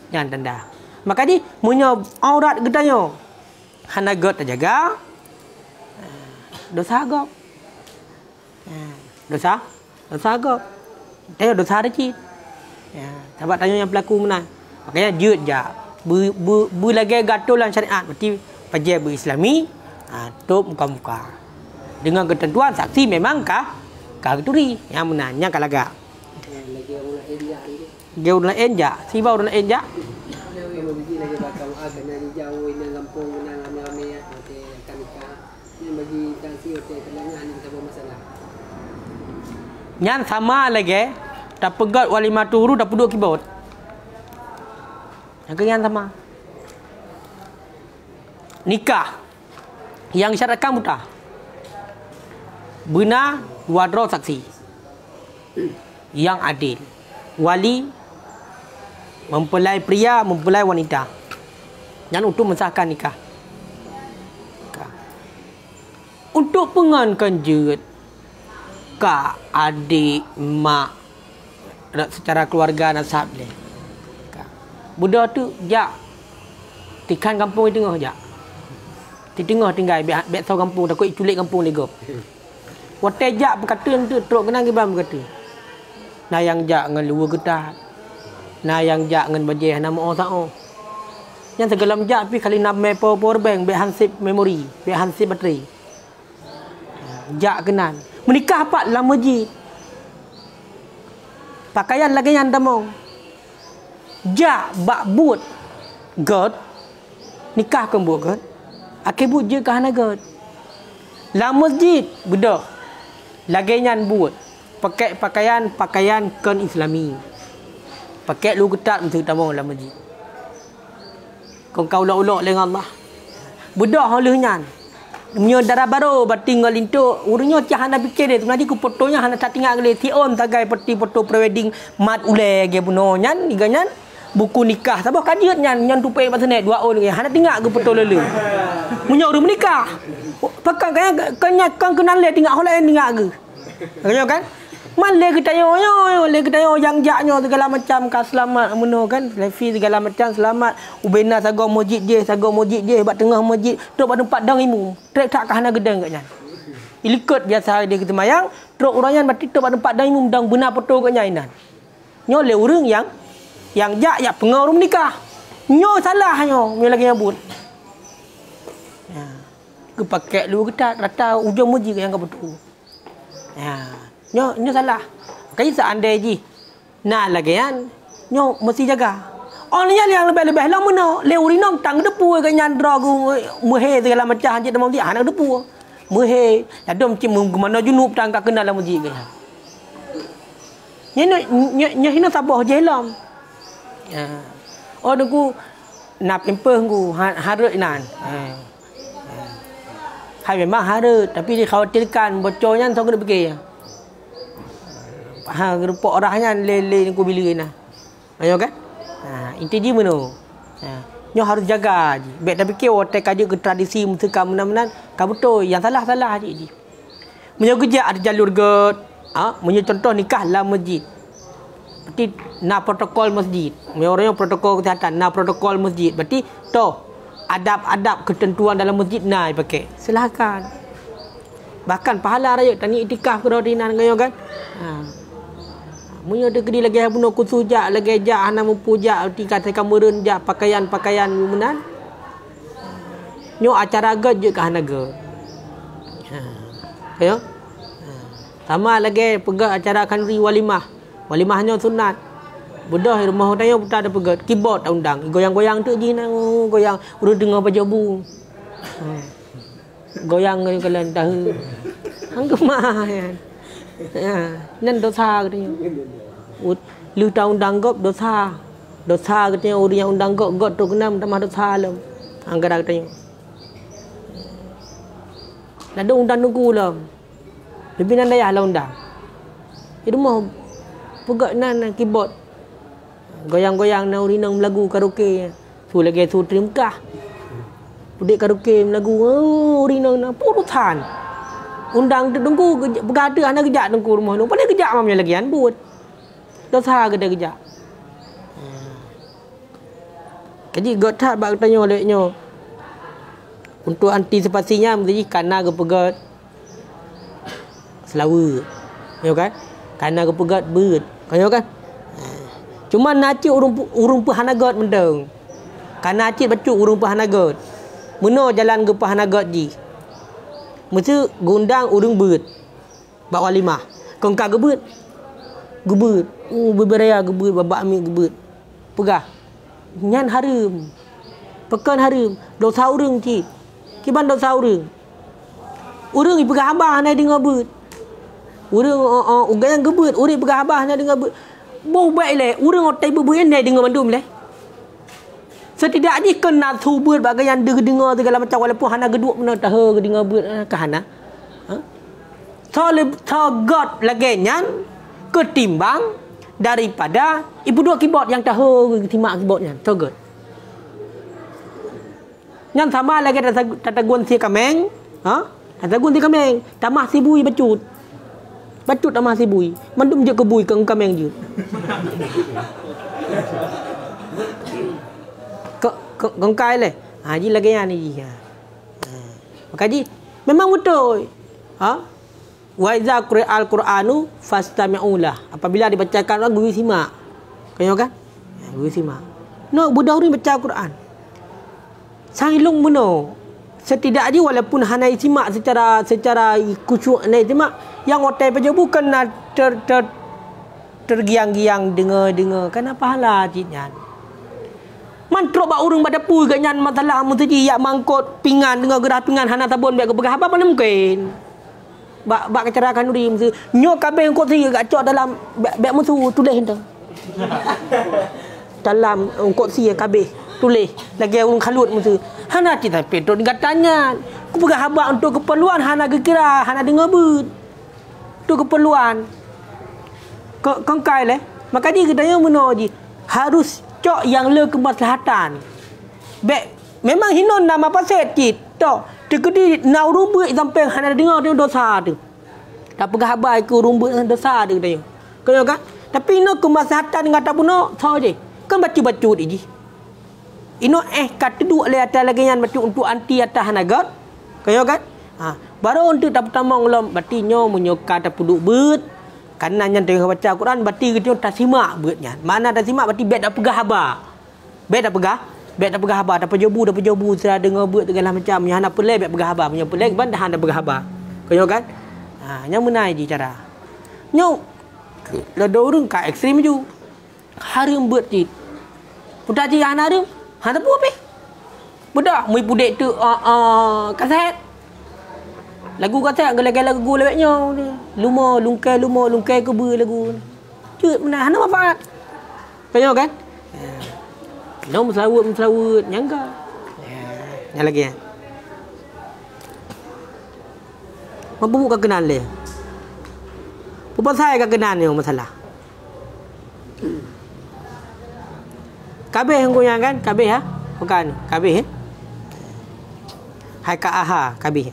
Yang tanda. Maka ni munyo aurat gedanyo. Hana got terjaga. Dosa gop. Dosa gop. Tanya dosa recit. Sahabat tanya yang pelaku mana. Makanya jut ja. Bu lagi gatulan syariat berarti pajak berislami. Top muka-muka. Dengan ketentuan saksi memangkah turi yang menanya kalaga. Dia udah enja, si bau udah enja. Nyan sama lagi, tak pegat wali maturu, tak peduk kibot. Yang sama. Nikah yang syaratkan buta. Benar dua draw saksi yang adil. Wali mempelai pria, mempelai wanita. Dan untuk mensahkan nikah. Untuk pengankan jut kak, adik, mak secara keluarga nasab le. Budak tu jak tikan kampung di tengah jak. Di tengah tinggal bet sau kampung takut culik kampung legop. Watai jak berkata tu teruk kenang gibam berkata. Nah yang jak dengan luar getah. Nah yang jak dengan bajih nama orang sao. Yang segelam jak pi kali nak power bank be hansip memori, be hansip bateri. Jak kenan. Menikah apa dalam masjid. Pakaian lagi yang tamong. Jak bak but. God. Nikah kan buat God. Akibut je kahana God. Dalam masjid bedah. Lagi yang buat. Pakai pakaian kan Islami. Pakai lu ketat mesti tamong dalam masjid. Kau ulak-ulak dengan Allah. Bedah oleh nyan. Menyo darah baru batinggal lintuk urunyo cah hana fikir dia tu nanti ku fotonya hana tak tinggal gele ti on tagai peti foto prewedding mat ule ge buno nyan iganyan buku nikah sabah kajiat nyan tupe pasane 2 on ge hana tinggal ge foto lele menyo urung menikah pakang kanya kan kenal le tinggal holai tinggal ge kanya kan man le kita yo yang jaknyo segala macam ka selamat meno kan selfie segala macam selamat ubena sago masjid je bat tengah masjid tok pada tempat dang imu trek tak kahana gedang kat nyan ilikut biasa dia kita mayang trok uranyan bati tok pada tempat dang imu dang benar foto kat nyan nyo le urang yang jak ya pengaruh menikah nyo salah nyo lagi nyabut ya ke pakai lu ketat rata ujung masjid yang ka betul ya Nyo salah. Kaya seandainya ji. Nah lagi kan. Nyo mesti jaga. Orangnya yang lebih-lebih lah mana. Leuri nong tang depu ke nyandra ku muhe segala macam je demam dia anak depu. Muhe. Adom cim mana junub tang ka kenal lah masjid ke. Nyo hina sabah je lam. Ya. Oh deku nak pempeh ku harut nan. Hai memang harut tapi dikhawatirkan bocornya tak kena fikir. Rupa orangnya lele ku bila nah. Ayo kan? Inti ji meno. Nyo harus jaga ji. Baik tapi ke otak aja ke tradisi musika menan-menan ka betul yang salah-salah ji. Menyo kerja ada jalur god. Menyo contoh nikah dalam masjid. Berarti na protokol masjid. Menyo orang protokol kesihatan, na protokol masjid. Berarti adab-adab ketentuan dalam masjid na dipakai. Silakan. Bahkan pahala raya tani itikaf ke rodinan ngayo kan? Munyo de kedi lagi buno kusujak lagi jak hana mempujak tingkat kamereun jak pakaian-pakaian menan. Nyo acara god je ka hana god. Ayo. Sama lagi pegak acara kanri walimah. Walimahnya sunat. Bedah rumah hotel putar ada pegat keyboard tak undang. Goyang-goyang tu je nang goyang urut dengar baca bu. Goyang ni kalian tahu. Hang kemah kan. Nan dosa katanya. Lu tahu undang gop dosa. Dosa katanya orang yang undang gop tu kena tambah dosa lam. Anggar katanya. Ada undang nunggu lam. Lebih nan daya lah undang. Itu mah pegat nan keyboard. Goyang-goyang na urinang lagu karaoke. Su lagi su trimkah. Udik karaoke lagu urinang na purutan. Undang tunggu berada anak kejak tunggu rumah tu. Pada kejak mamnya lagi an buat. Dosa ke dah kejak. Jadi gotat bak tanya olehnya. Untuk antisipasinya mesti kana ke pegat selawa. Ya kan? Kana ke pegat beut. Kaya kan? Cuma naci urung pahanagot mendeng. Kana naci bacuk urung pahanagot. Meno jalan ke pahanagot ji. Mesti gundang urung beut. Bak walimah. Kongka gebeut. Gebeut. Beberaya gebeut babak mi gebeut. Pegah. Nyan harum. Pekan harum. Dosa urung ci. Kiban dosa urung. Urung pegah abah na dengar beut. Urung ugayang gebeut, urang pegah abah na dengar beut. Bau baik le, urang otai berbuih ni dengar mandum le. Setidaknya kena subur bagaimana dengar segala macam walaupun hana geduk mana tahu dengar beut ke hana. So God lagi nyan ketimbang daripada ibu dua keyboard yang tahu timak keyboardnya. So good. Nyan sama lagi tatagun si kameng, tatagun si kameng, tamah si bui bacut. Bacut tamah si bui. Mandum je ke bui ke kameng je. Kongkai le. Ji lagi yang ni ji. Maka ji memang betul. Wa iza qira'al Qur'anu fastami'u lah. Apabila dibacakan guru simak. Kau kan? Guru simak. No budak ni baca Quran. Sang ilung meno. setidaknya walaupun hana simak secara khusyuk hana simak, yang hotel paja bukan nak tergiang-giang dengar kan apa hala citnya. Mantrok bak urang pada pu kat nyan masalah mesti yak mangkot pingan dengan gerah pingan hana tabun biak ke apa mana mungkin. Bak kecerakan uri mesti nyok kabeh kok si kat cok dalam biak musuh tulis entah. Dalam kok si kabeh tulis lagi urang kalut mesti. Hana cita petrol katanya. Ku pegah habak untuk keperluan hana kira hana dengar but. Untuk keperluan. Kong kai leh. Maka dia katanya menoji harus cok yang le kemaslahatan. Memang hinon nama pasal cit. Tok. Tekedi nau rumbut sampai hana dengar dia dosa tu. Tak pegah habak ke rumbut dosa tu katanya. Kena kan? Tapi no kemaslahatan dengan tak puno saja. Kan baca-baca dia. Ino kata dua le atas lagi yang batu untuk anti atas hanagat. Kaya kan? Baru untuk tak pertama ngelom batinya menyoka tak puduk bet. Karena yang tengah baca Quran bati kita tak simak betnya. Mana tak simak bati bet dak pegah haba. Bet dak pegah haba, dak pejobu sudah dengar bet segala macam. Yang nak pelai bet pegah haba, punya pelai ban dah dak pegah haba. Kaya kan? Yang menai di cara. Nyau ada orang ka ekstrim ju. Harum bet cit. Pudak ji anak harum. Hang tapu apa? Budak mui pudek tu kaset. Lagu kaset gala-gala lagu lewatnya ni. Lumah lungkai ke ber lagu. Cut mana hana manfaat. Kaya kan? No meselawut nyangka. Yang lagi ya. Mampu buka kenal dia. Apa saya ke kenal ni masalah. Kabeh yang goyang kan? Kabeh ha? Bukan. Kabeh hai ka aha kabeh.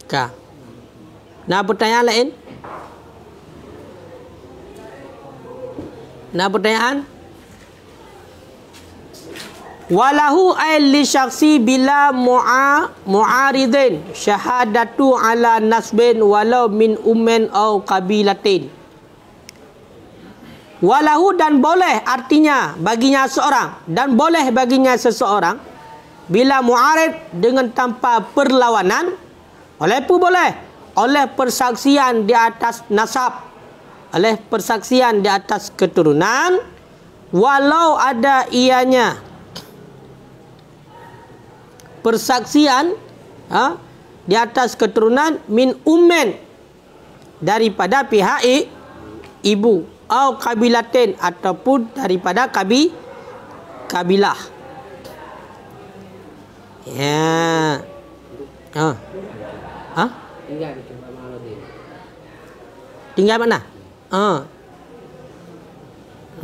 Ka. Nah pertanyaan lain? Nah pertanyaan? Walahu ay li syaksi bila mu'aridin syahadatu ala nasbin walau min ummen au qabilatin. Walahu dan boleh artinya baginya seorang dan boleh baginya seseorang bila mu'arid dengan tanpa perlawanan oleh apa boleh? Oleh persaksian di atas nasab, oleh persaksian di atas keturunan walau ada ianya persaksian di atas keturunan min ummen daripada pihak ibu atau kabilatin ataupun daripada kabilah. Ya. Tinggal mana?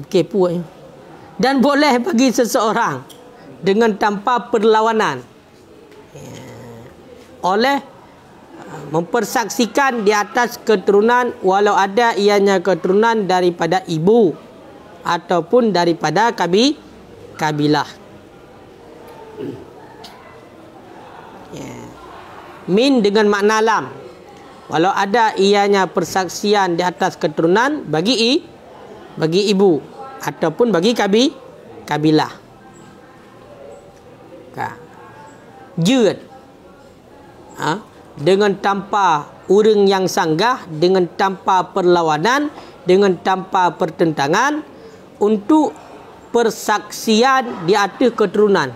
Okey puak. Dan boleh bagi seseorang dengan tanpa perlawanan oleh mempersaksikan di atas keturunan walau ada ianya keturunan daripada ibu ataupun daripada kabilah. Min dengan makna lam. Walau ada ianya persaksian di atas keturunan bagi ibu ataupun bagi kabilah. Jud. Dengan tanpa urang yang sanggah, dengan tanpa perlawanan, dengan tanpa pertentangan untuk persaksian di atas keturunan.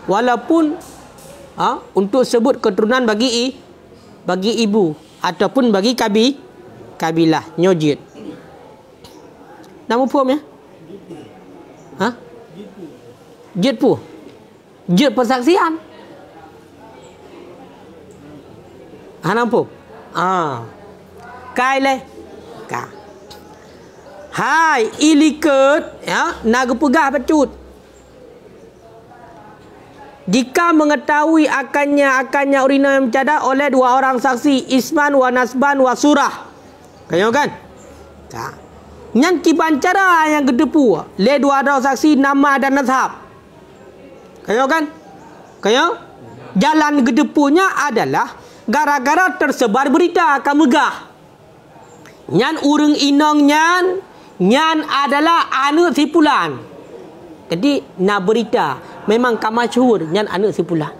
Walaupun untuk sebut keturunan bagi ibu ataupun bagi kabilah nyojid. Nama puam ya? Jid pu. Jid persaksian. Nampu? Kai le. Ka. Hai iliket naga pegah pecut. Jika mengetahui akannya urina yang mencadar oleh dua orang saksi isman wa nasban wa surah. Kayo kan? Ka. Nyan kibancara yang gedepu le dua orang saksi nama dan nazhab. Kayo kan? Kayo? Jalan gedepunya adalah gara-gara tersebar berita akan megah. Nyan urang inong nyan adalah anak si Fulan. Jadi nak berita memang kamasyhur nyan anak si Fulan.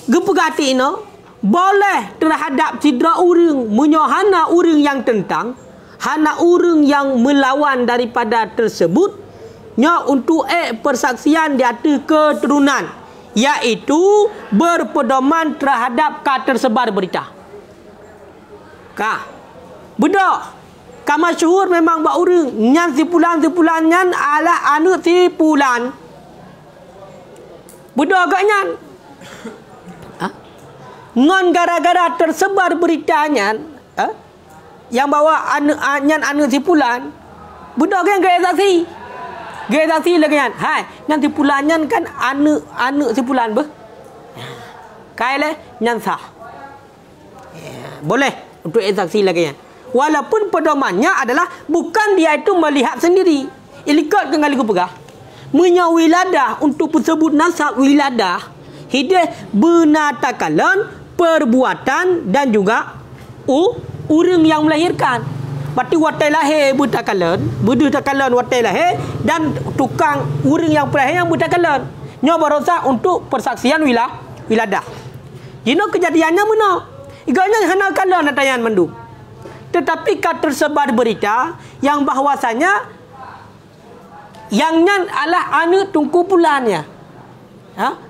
Gepegati ino boleh terhadap sidra urang menyohana urang yang tentang hana urang yang melawan daripada tersebut nya untuk persaksian di atas keturunan, iaitu berpedoman terhadap tersebar berita. Bedak kamasyhur memang buat urang nyan si Fulan nyan adalah anak si Fulan. Bedak agak nyan. Ngon gara-gara tersebar beritanya yang bawa anak si Fulan, budak kan gaya saksi. Gaya saksi lagi kan. Hai, nanti Fulannya kan anak si Fulan beh. Kai le nyan sah. Boleh untuk saksi lagi kan. Walaupun pedomannya adalah bukan dia itu melihat sendiri. Ilikot dengan liku pegah. Menyawiladah untuk tersebut nasab wiladah. Hidup benatakalan perbuatan dan juga urang yang melahirkan. Berarti watai lahir betakalan, bedutakalan watai lahir dan tukang urang yang pelahir yang betakalan. Nya berosak untuk persaksian wiladah. Jino kejadiannya mana? Iganya hana kalan natayan mendung. Tetapi kan tersebar berita yang bahwasanya yangnya adalah anak tungku pulannya.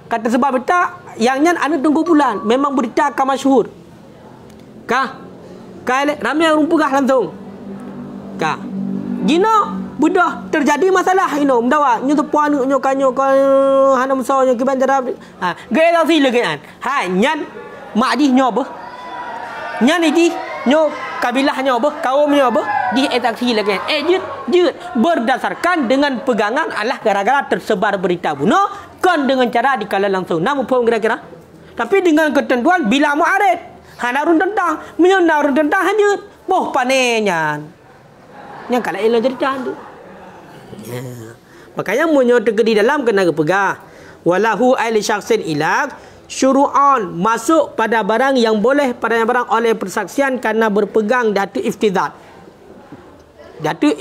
Kata sebab berita yangnya anak tunggu bulan memang berita akan masyhur. Ramai orang pegah langsung. Gino budah terjadi masalah ino mendawa nyo tepuan nyo kanyo hana musau nyo kiban cara gaya tau sila kan. Hai nyan mak di nyo beh. Nyan di nyo kabilah nyo beh, kaum nyo beh di taksi lagi. Jut berdasarkan dengan pegangan Allah gara-gara tersebar berita bunuh kan dengan cara dikala langsung. Namun pun kira-kira. Tapi dengan ketentuan bila mu'arid. Hanarun tentang. Menyonarun tentang hanyut. Boh panenya. Yang kalau elah cerita tu. Makanya menyota di dalam kena pegah. Walahu aili syaksin ilag. Syuru'an. Masuk pada barang yang boleh pada barang oleh persaksian karena berpegang datu iftidat. Datu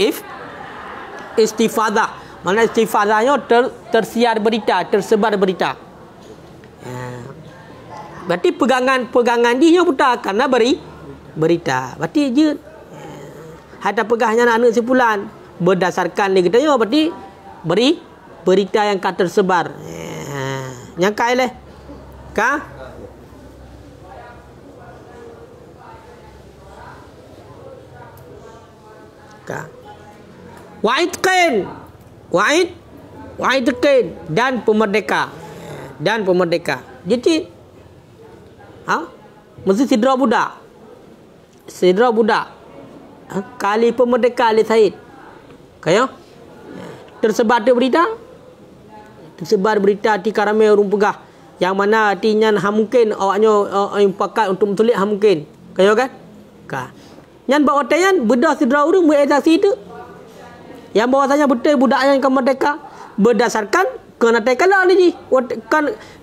istifadah. Mana istifadahnya tersiar berita, tersebar berita. Berarti pegangan dia buta karena berita. Berarti je ada pegahnya anak si Fulan berdasarkan dia katanya berarti berita yang akan tersebar. Yang kai leh. Wa'idqin dan pemerdeka. Jadi mesti sidra budak. Kali pemerdeka Ali Said. Kaya tersebar berita. Tersebar berita di karamai orang pegah. Yang mana artinya mungkin awaknya pakat untuk mentulis mungkin. Kaya kan? Yang bawa tayan bedah sidra orang beredaksi itu. Yang bahwasanya betul budak yang merdeka berdasarkan kenatekalah ni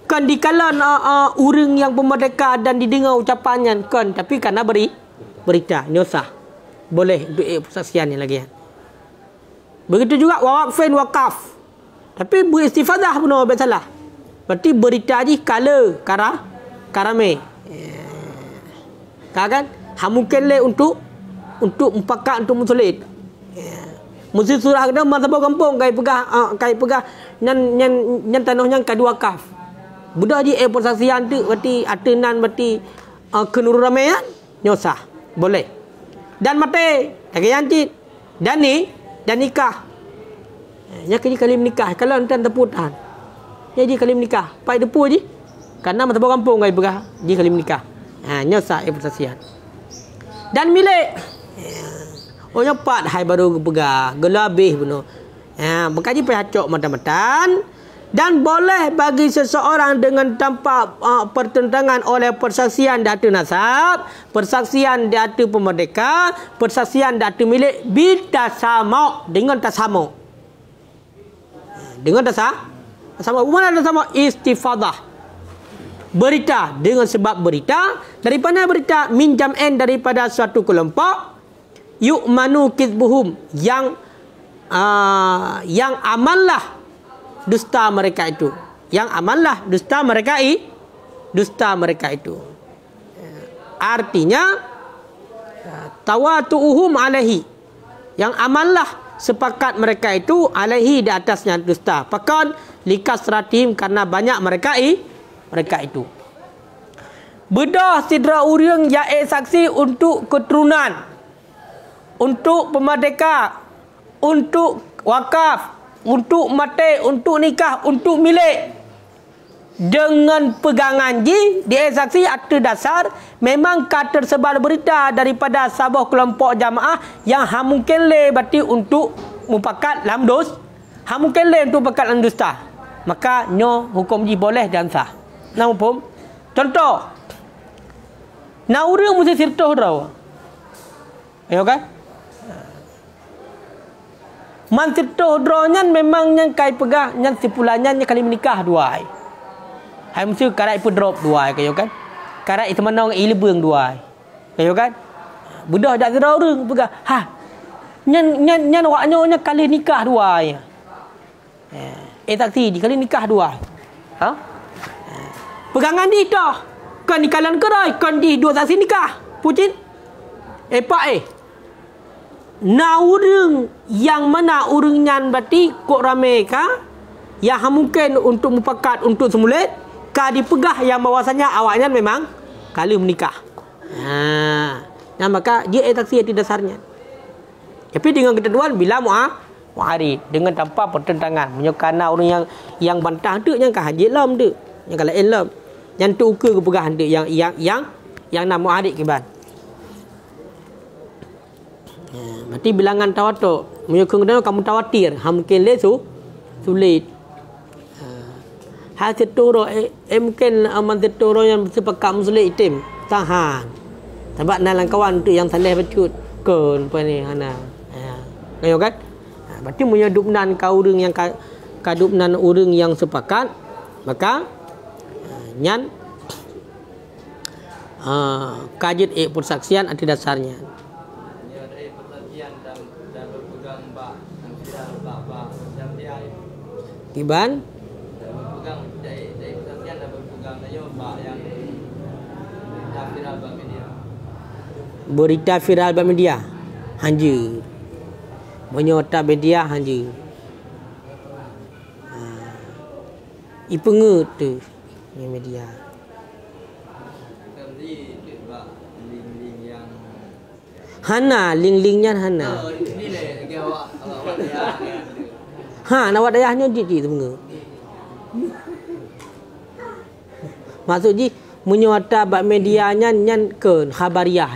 kan dikala urang yang pemerdeka dan didengar ucapannya kan tapi karena berita nyosah boleh untuk persaksian ni lagi. Begitu juga waqfin waqaf. Tapi beristifadah benar salah. Berarti berita ni kala karame. Kan? Mungkin le untuk empakat untuk mensulit. Mesti surah kena masa kampung kai pegah nyan tanahnya kedua kaf. Budak di persaksian tu berarti atenan berarti kenuru ramean nyosah. Boleh. Dan mate lagi yanti dan nikah. Ya kali nikah kalau entan teputan. Jadi kali nikah, pai depu je. Karena masa kampung kai pegah di kali nikah. Nyosah persaksian. Dan milik oh nyepat hai baru pegah gelabih benar. Berkaji pihacok mata-matan dan boleh bagi seseorang dengan tanpa pertentangan oleh persaksian datu nasab, persaksian datu pemerdeka, persaksian datu milik bitasama dengan tasama. Dengan tasama. Mana tasama? Istifadah. Berita dengan sebab berita daripada berita minjam daripada suatu kelompok yu'manu kizbuhum, yang amanlah dusta mereka itu. Yang amanlah dusta mereka itu. Artinya tawatu'uhum alaihi, yang amanlah sepakat mereka itu alaihi, di atasnya dusta. Pakan likasratihim, karena banyak mereka itu. Bedah sidra urang yang saksi untuk keturunan, untuk pemerdeka, untuk wakaf, untuk mati, untuk nikah, untuk milik. Dengan pegangan ji di saksi ada dasar memang tersebar berita daripada sebuah kelompok jamaah yang mungkin le berarti untuk mupakat dalam dos, mungkin le untuk mupakat dalam dusta, maka nyo hukum ji boleh dan sah. Nampak? Contoh, na urang mesti sirtuh raw. Ayo kan? Man sirtuh dronyan memang yang kai pegah yang sipulannya kali menikah dua. Hai mesti karat pun drop dua kayo kan. Karat itu menang ilbeng dua. Kayo kan? Budak dak zira urang pegah. Ha. Nyan waknyo nya kali nikah dua ya. Taksi di kali nikah dua. Ha? Pegangan di dah. Kan di kalan kerai, kan di dua saksi nikah. Pucin. Pak na urang yang mana urang nyan berarti kok ramai ka? Yang mungkin untuk mupakat untuk semulit ka dipegah yang bahawasanya awaknya memang kali menikah. Nah maka dia taksi di dasarnya. Tapi dengan ketentuan bila mu'arid dengan tanpa pertentangan, menyokana orang yang bantah tu yang ka haji lam tu, yang kalau elam yang tu ke pegahan tu yang nak mu'arid ke ban. Berarti bilangan tawatur menyokong kamu tawatir mungkin lesu sulit. Hasil turo mungkin aman turo yang sepakat muslim itim tahan. Sebab nalang kawan tu yang saleh becut kon apa ni hana. Kayo kan? Berarti menyadupnan kau urang yang kadupnan urang yang sepakat, maka nyan kajit persaksian ada dasarnya. Kiban berita viral di media hanja menyota media hanja ipengut tu media hana ling-lingnya hana nawat dayahnya jadi tu mengut maksud ji menyota bak medianya nyan ke khabariyah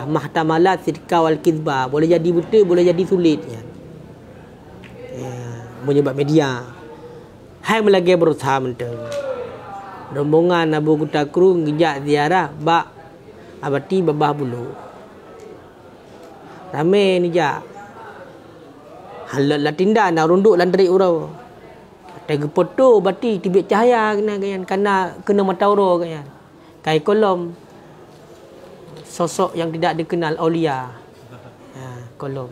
mahtamalat sidqa wal kizba, boleh jadi betul boleh jadi sulit ya. Menyebab media hai melagi berusaha menteng rombongan Abu Kutakru ngijak ziarah bak abati babah bulu rame nijak halal la tinda nak runduk landri urau tega foto berarti tibik cahaya kena mata uro kan kai kolom sosok yang tidak dikenal aulia. Kolom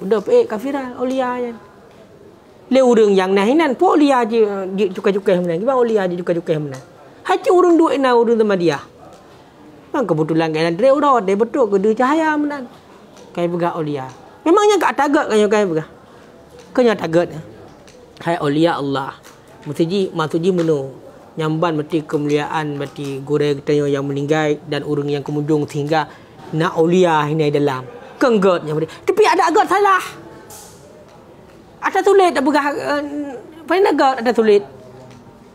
udah kafiran aulia kan le urang yang nahinan po aulia je cukai-cukai menang gimana aulia je cukai-cukai menang haji urang duit na urang sama dia bang kebetulan kan andre urau dia betul ke dia cahaya menang kai begak aulia memangnya kat tagat kan kai begak kenya tagat hai aulia Allah maksudji meno nyamban berarti kemuliaan berarti goreng tanya yang meninggal dan orang yang kemudian sehingga nak aulia ini dalam kenggot yang berarti tapi ada agak salah ada sulit tak begah paling agak ada sulit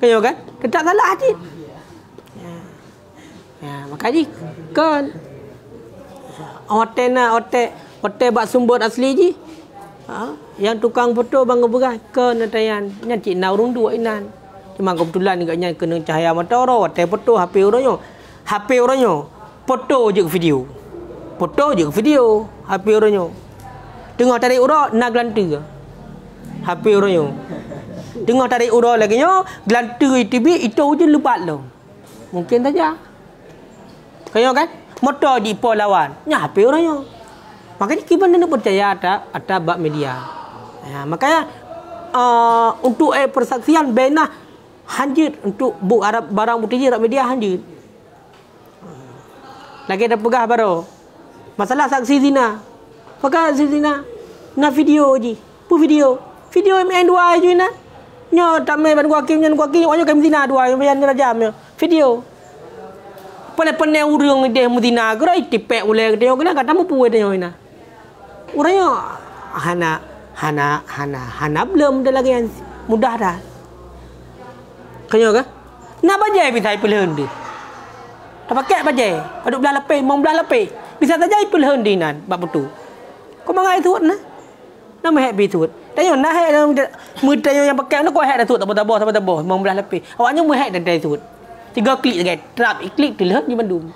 kayo kan kedak salah haji makanya kan hotel bak sumber asli ji yang tukang foto bang berah ke natayan nya cik na urung dua inan cuma kebetulan agaknya kena cahaya mata orang hotel foto HP orangnya foto je video HP orangnya tengah tarik urang nak gelantar HP orangnya tengah tarik urang lagi nya gelantar TV itu je lebat lo mungkin saja kayo kan motor di po lawan. Nya apa orangnya? Makanya kiban nak percaya ada bab media. Ya, makanya untuk persaksian benah hanjir untuk barang bukti Arab media hanjir. Lagi ada pegah baru. Masalah saksi zina. Pakai saksi zina. Na video je. Pu video. Video MN2 je na. Nyo tak mai ban kuakim nyan kuakim onyo kam zina dua yang bayan rajam nyo. Video. Pone urang de mudina gerai tipek ule de ogla kata mu puwe de ina. Urangnya hana belum dah lagi yang mudah dah. Kanyo ke? Nak bajai bisa ipelhen dia. Tak pakai bajai. Aduk belah lepih, mau belah lepih. Bisa saja ipelhen dia nan bab betul. Kau mangai tu na? Nama hek bitut. Tanya nak hek muda yang pakai nak kau hek dah tu tak apa mau belah lepih. Awaknya mu hek dah tu. 3 klik lagi. Trap klik tu leh di Bandung.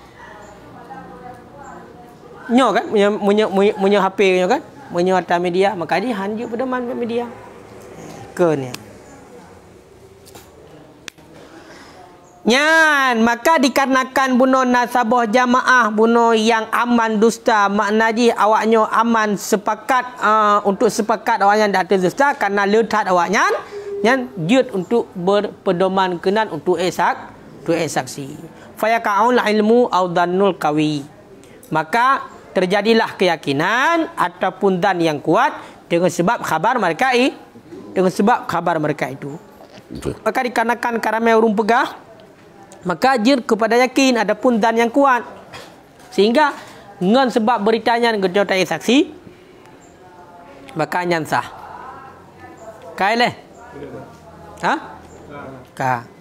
Nyo kan punya HP nyo kan? Punya harta media, maka dia hanjur pedoman media. Ke ni. Nyan, maka dikarenakan bunuh nasabah jamaah bunuh yang aman dusta, maknanya awaknya aman sepakat untuk sepakat awaknya dak dusta karena letat awaknya nyan jut untuk berpedoman kenan untuk saksi. Fayaqaul ilmu au dhannul qawi. Maka terjadilah keyakinan ataupun dan yang kuat dengan sebab khabar mereka itu. Maka dikarenakan karamai urung pegah, maka jir kepada yakin adapun dan yang kuat, sehingga ngan sebab beritanya gejo tai saksi maka nyan sah. Kaileh. Ha? Ka.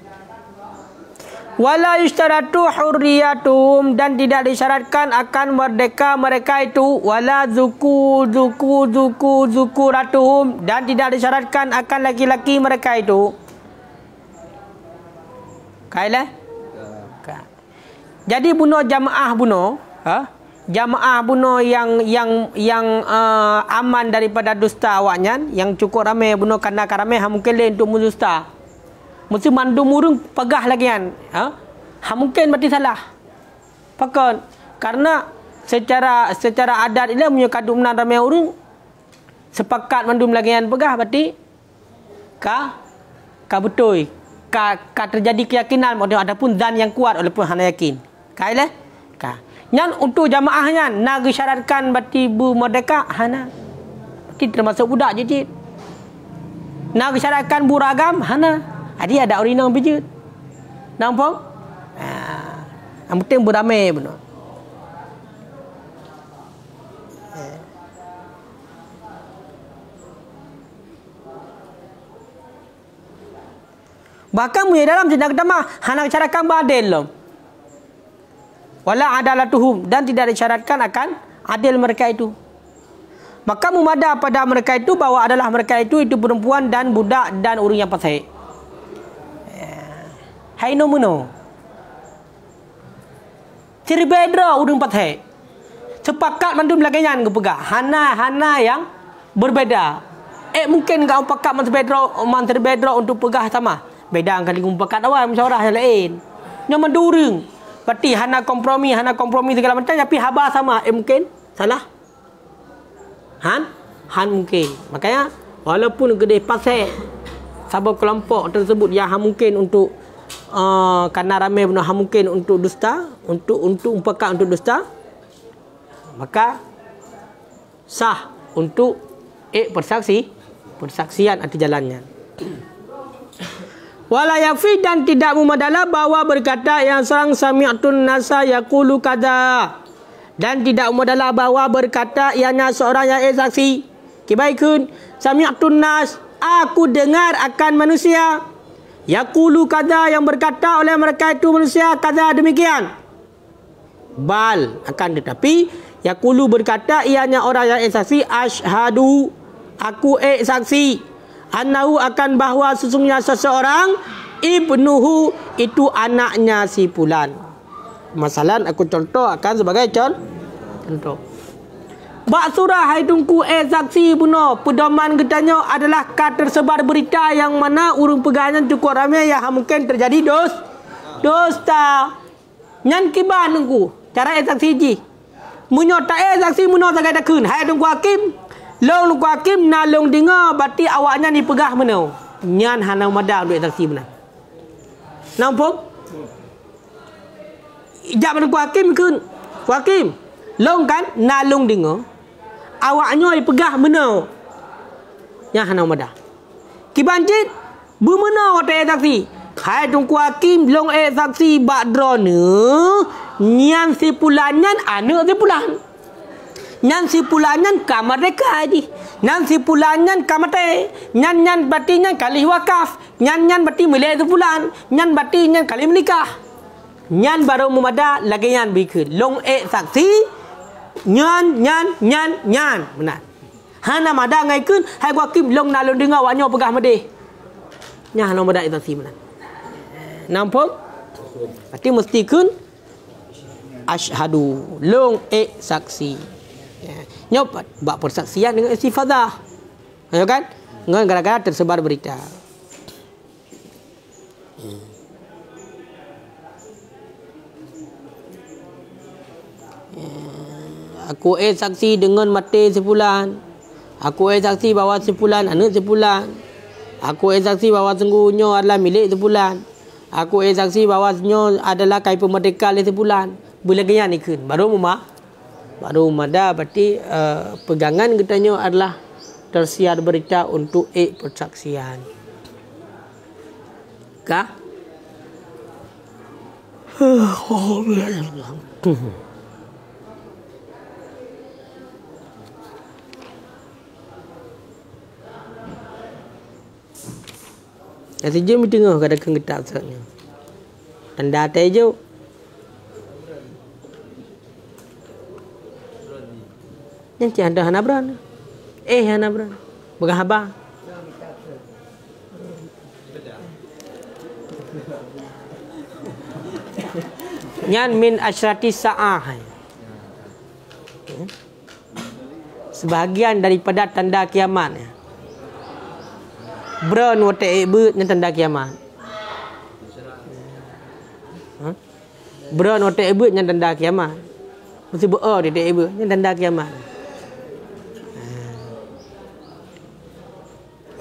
Wala yushtaratu hurriyatum, dan tidak disyaratkan akan merdeka mereka itu. Wala zukuratuhum, dan tidak disyaratkan akan laki-laki mereka itu. Kaileh. Jadi bunuh jamaah bunuh, jamaah bunuh yang aman daripada dusta awaknya, yang cukup ramai bunuh karena ramai mungkin lain untuk mendusta. Mesti mandum urung pegah lagi kan. Mungkin berarti salah. Pakon karena secara adat ini punya kadumnan ramai urung sepakat mandum lagi kan pegah berarti ka betul. Ka terjadi keyakinan adapun dan yang kuat walaupun hana yakin. Kaileh ka nyan untuk jamaahnya nak disyaratkan berarti bu merdeka hana berarti termasuk budak je nak disyaratkan buragam hana adi ada orang bijut nampak yang penting berdamai benar. Bahkan punya dalam jendak damah hana disyaratkan badil lom. Wala adalatuhum, dan tidak disyaratkan akan adil mereka itu. Maka memada pada mereka itu bahawa adalah mereka itu perempuan dan budak dan orang yang pasai. Hai no muno. Cirbedra orang pasai. Sepakat mandum lagian ke pegah. Hana yang berbeza. Mungkin kau pakat man terbedra untuk pegah sama. Beda kali kumpakat awal musyawarah yang lain. Nyaman durung. Berarti hana kompromi segala macam tapi haba sama. Mungkin salah. Han mungkin. Makanya walaupun gede pasal sabar kelompok tersebut yang mungkin untuk karena ramai benar mungkin untuk dusta, untuk umpakat untuk dusta, maka sah untuk persaksian atas jalannya. Wala yakfi, dan tidak memadalah bahawa berkata yang seorang sami'atun nasa yaqulu kada, dan tidak memadalah bahawa berkata ianya seorang yang saksi kebaikan sami'atun nas, aku dengar akan manusia yaqulu kada, yang berkata oleh mereka itu manusia kada demikian. Bal, akan tetapi yaqulu berkata ianya orang yang saksi asyhadu, aku saksi annahu akan bahawa sesungguhnya seseorang ibnuhu itu anaknya si fulan. Masalah aku contoh akan sebagai contoh. Bak surah hai tungku saksi bunuh pedoman ketanya adalah tersebar berita yang mana urung pegangan cukup ramai yang mungkin terjadi dosta. Nyan kiban tungku Cara saksi ji. Munyo tak saksi muno sagai dak kun. Hai tunggu hakim. Long tunggu hakim na long dengar berarti awaknya ni pegah mana. Nyan hana madak duit saksi benar. Nampak? Ijab tunggu hakim kun. Hakim. Long kan na long dengar. Awaknya pegah mana. Yang hana madak. Kibancit bermana kata saksi. Hai tunggu hakim long saksi bakdrona. Nyan sipulanyan anak sipulan. Nyan sipulanyan kamar mereka haji. Nyan sipulanyan kamar teh. Nyan berarti nyan kali wakaf. Nyan berarti milik sipulan. Nyan berarti nyan kali menikah. Nyan baru memada lagi nyan bikir. Long saksi. Nyan. Benar. Hana mada ngai kun. Hai hakim long nalon dengar waknya pegah medih. Nyan hana mada saksi benar. Nampak? Berarti mesti kun asyhadu long saksi. Nyop buat persaksian dengan istifadah. Ya kan? Dengan gara-gara tersebar berita. Aku saksi dengan mati sebulan. Aku saksi bahawa sebulan anak sebulan. Aku saksi bahawa sungguhnya adalah milik sebulan. Aku saksi bahawasnya adalah kai pemerdeka oleh sebulan. Bila gaya ni kun. Baru dah berarti pegangan katanya adalah tersiar berita untuk persaksian. Kah? Nanti je tengah kadang ketak saatnya. Tanda tejo. Nanti ada hanabran. Hanabran. Bergahabar. Nyan min asyrati sa'ah. Sebahagian daripada tanda kiamat. Bron wate ebut ni tanda kiamat. Bron wate ebut ni tanda kiamat. Mesti beror dia ebut ni tanda kiamat.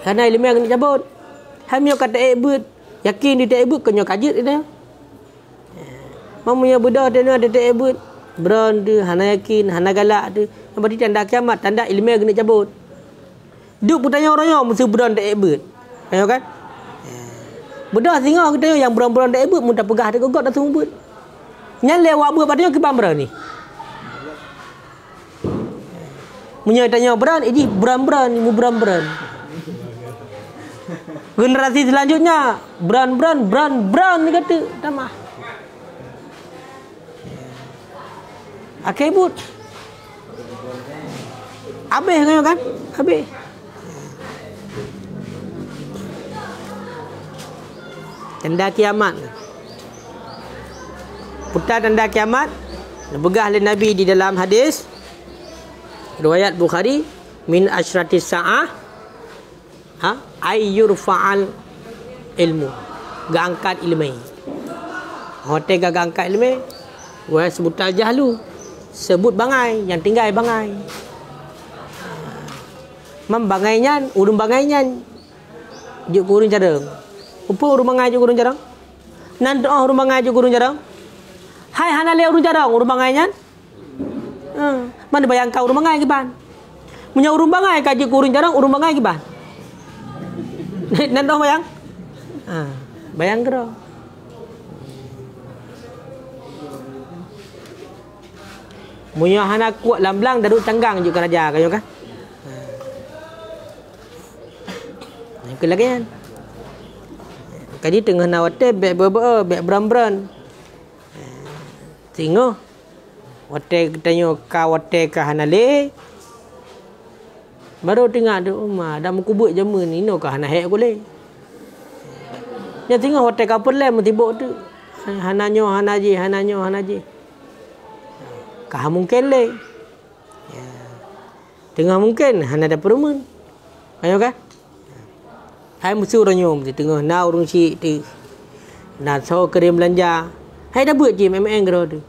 Karena ilmu yang kena cabut. Hamio kata ebut, yakin dia ebut kenyo kajut dia. Mamunya budak dia ada ebut. Bron tu hana yakin, hana galak tu. Berarti tanda kiamat, tanda ilmu yang kena cabut. Duk bertanya orangnya mesti beran tak ebut. Ayo kan? Bedah singa kita yang beran-beran tak ebut mudah pegah dia gogok dah sumbut. Nyan lewat buat padanya ke beran ni. Munya tanya beran, ini beran-beran, mu beran-beran. Generasi selanjutnya beran ni kata tamah. Akibut. Habis kan? Habis. Tanda kiamat. Putar tanda kiamat begah oleh Nabi di dalam hadis riwayat Bukhari min asyratis sa'ah ayyurfa'al ilmu. Gangkat ilmu. Hotel gangkat ilmu. Wa sebutal jahlu. Sebut bangai yang tinggal bangai. Membangainya urung bangainya. Juk kurun jarang. Apa urung bangai juk kurun jarang? Nan doa urung bangai juk kurun jarang? Hai hana le urung jarang urung bangainya. Mana bayang kau urung bangai ke ban? Punya urung bangai ka juk kurun jarang urung bangai ke ban? Nan doa bayang? Bayang ke doa? Punya hana kuat lamblang darut tanggang juk raja kayo kan? Ke lagi kan? Kadi tengah nawate bek beran-beran. Tengok. Wate tanya ka wate ka hanale. Baru tengok tu umah dah mukubut jamu ni no ka hana hek boleh. Ya tengok wate ka perlem tibuk tu. Hananyo hanaji. Ka mungkin le. Ya. Tengah mungkin hana ada perumun. Ayo kan? Hai musuh orangnya mesti tengah nak urung cik tu. Nak so kirim belanja. Hai dah buat je MMN kero tu.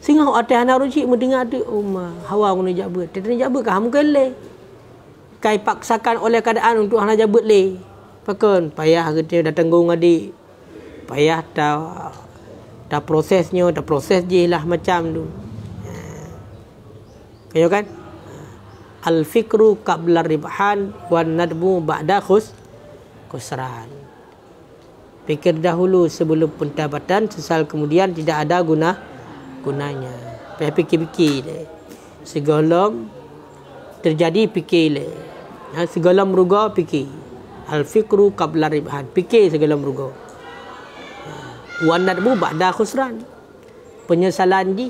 Sehingga atas anak rucik mendengar tu, hawa guna jabat. Dia tanya jabat kah? Mungkin le. Kai paksakan oleh keadaan untuk anak jabat le. Pakon, payah kita dah tanggung adik. Payah dah prosesnya, dah proses je lah macam tu. Kaya kan? Al-fikru qabla ribhan wan nadbu ba'da khusran. Fikir dahulu sebelum pendapatan, sesal kemudian tidak ada gunanya. Payah fikir-fikir dia. Segala terjadi fikir dia. Segala meruga fikir. Al-fikru qabla ribhan. Fikir segala meruga. Wan nadbu ba'da khusran. Penyesalan ji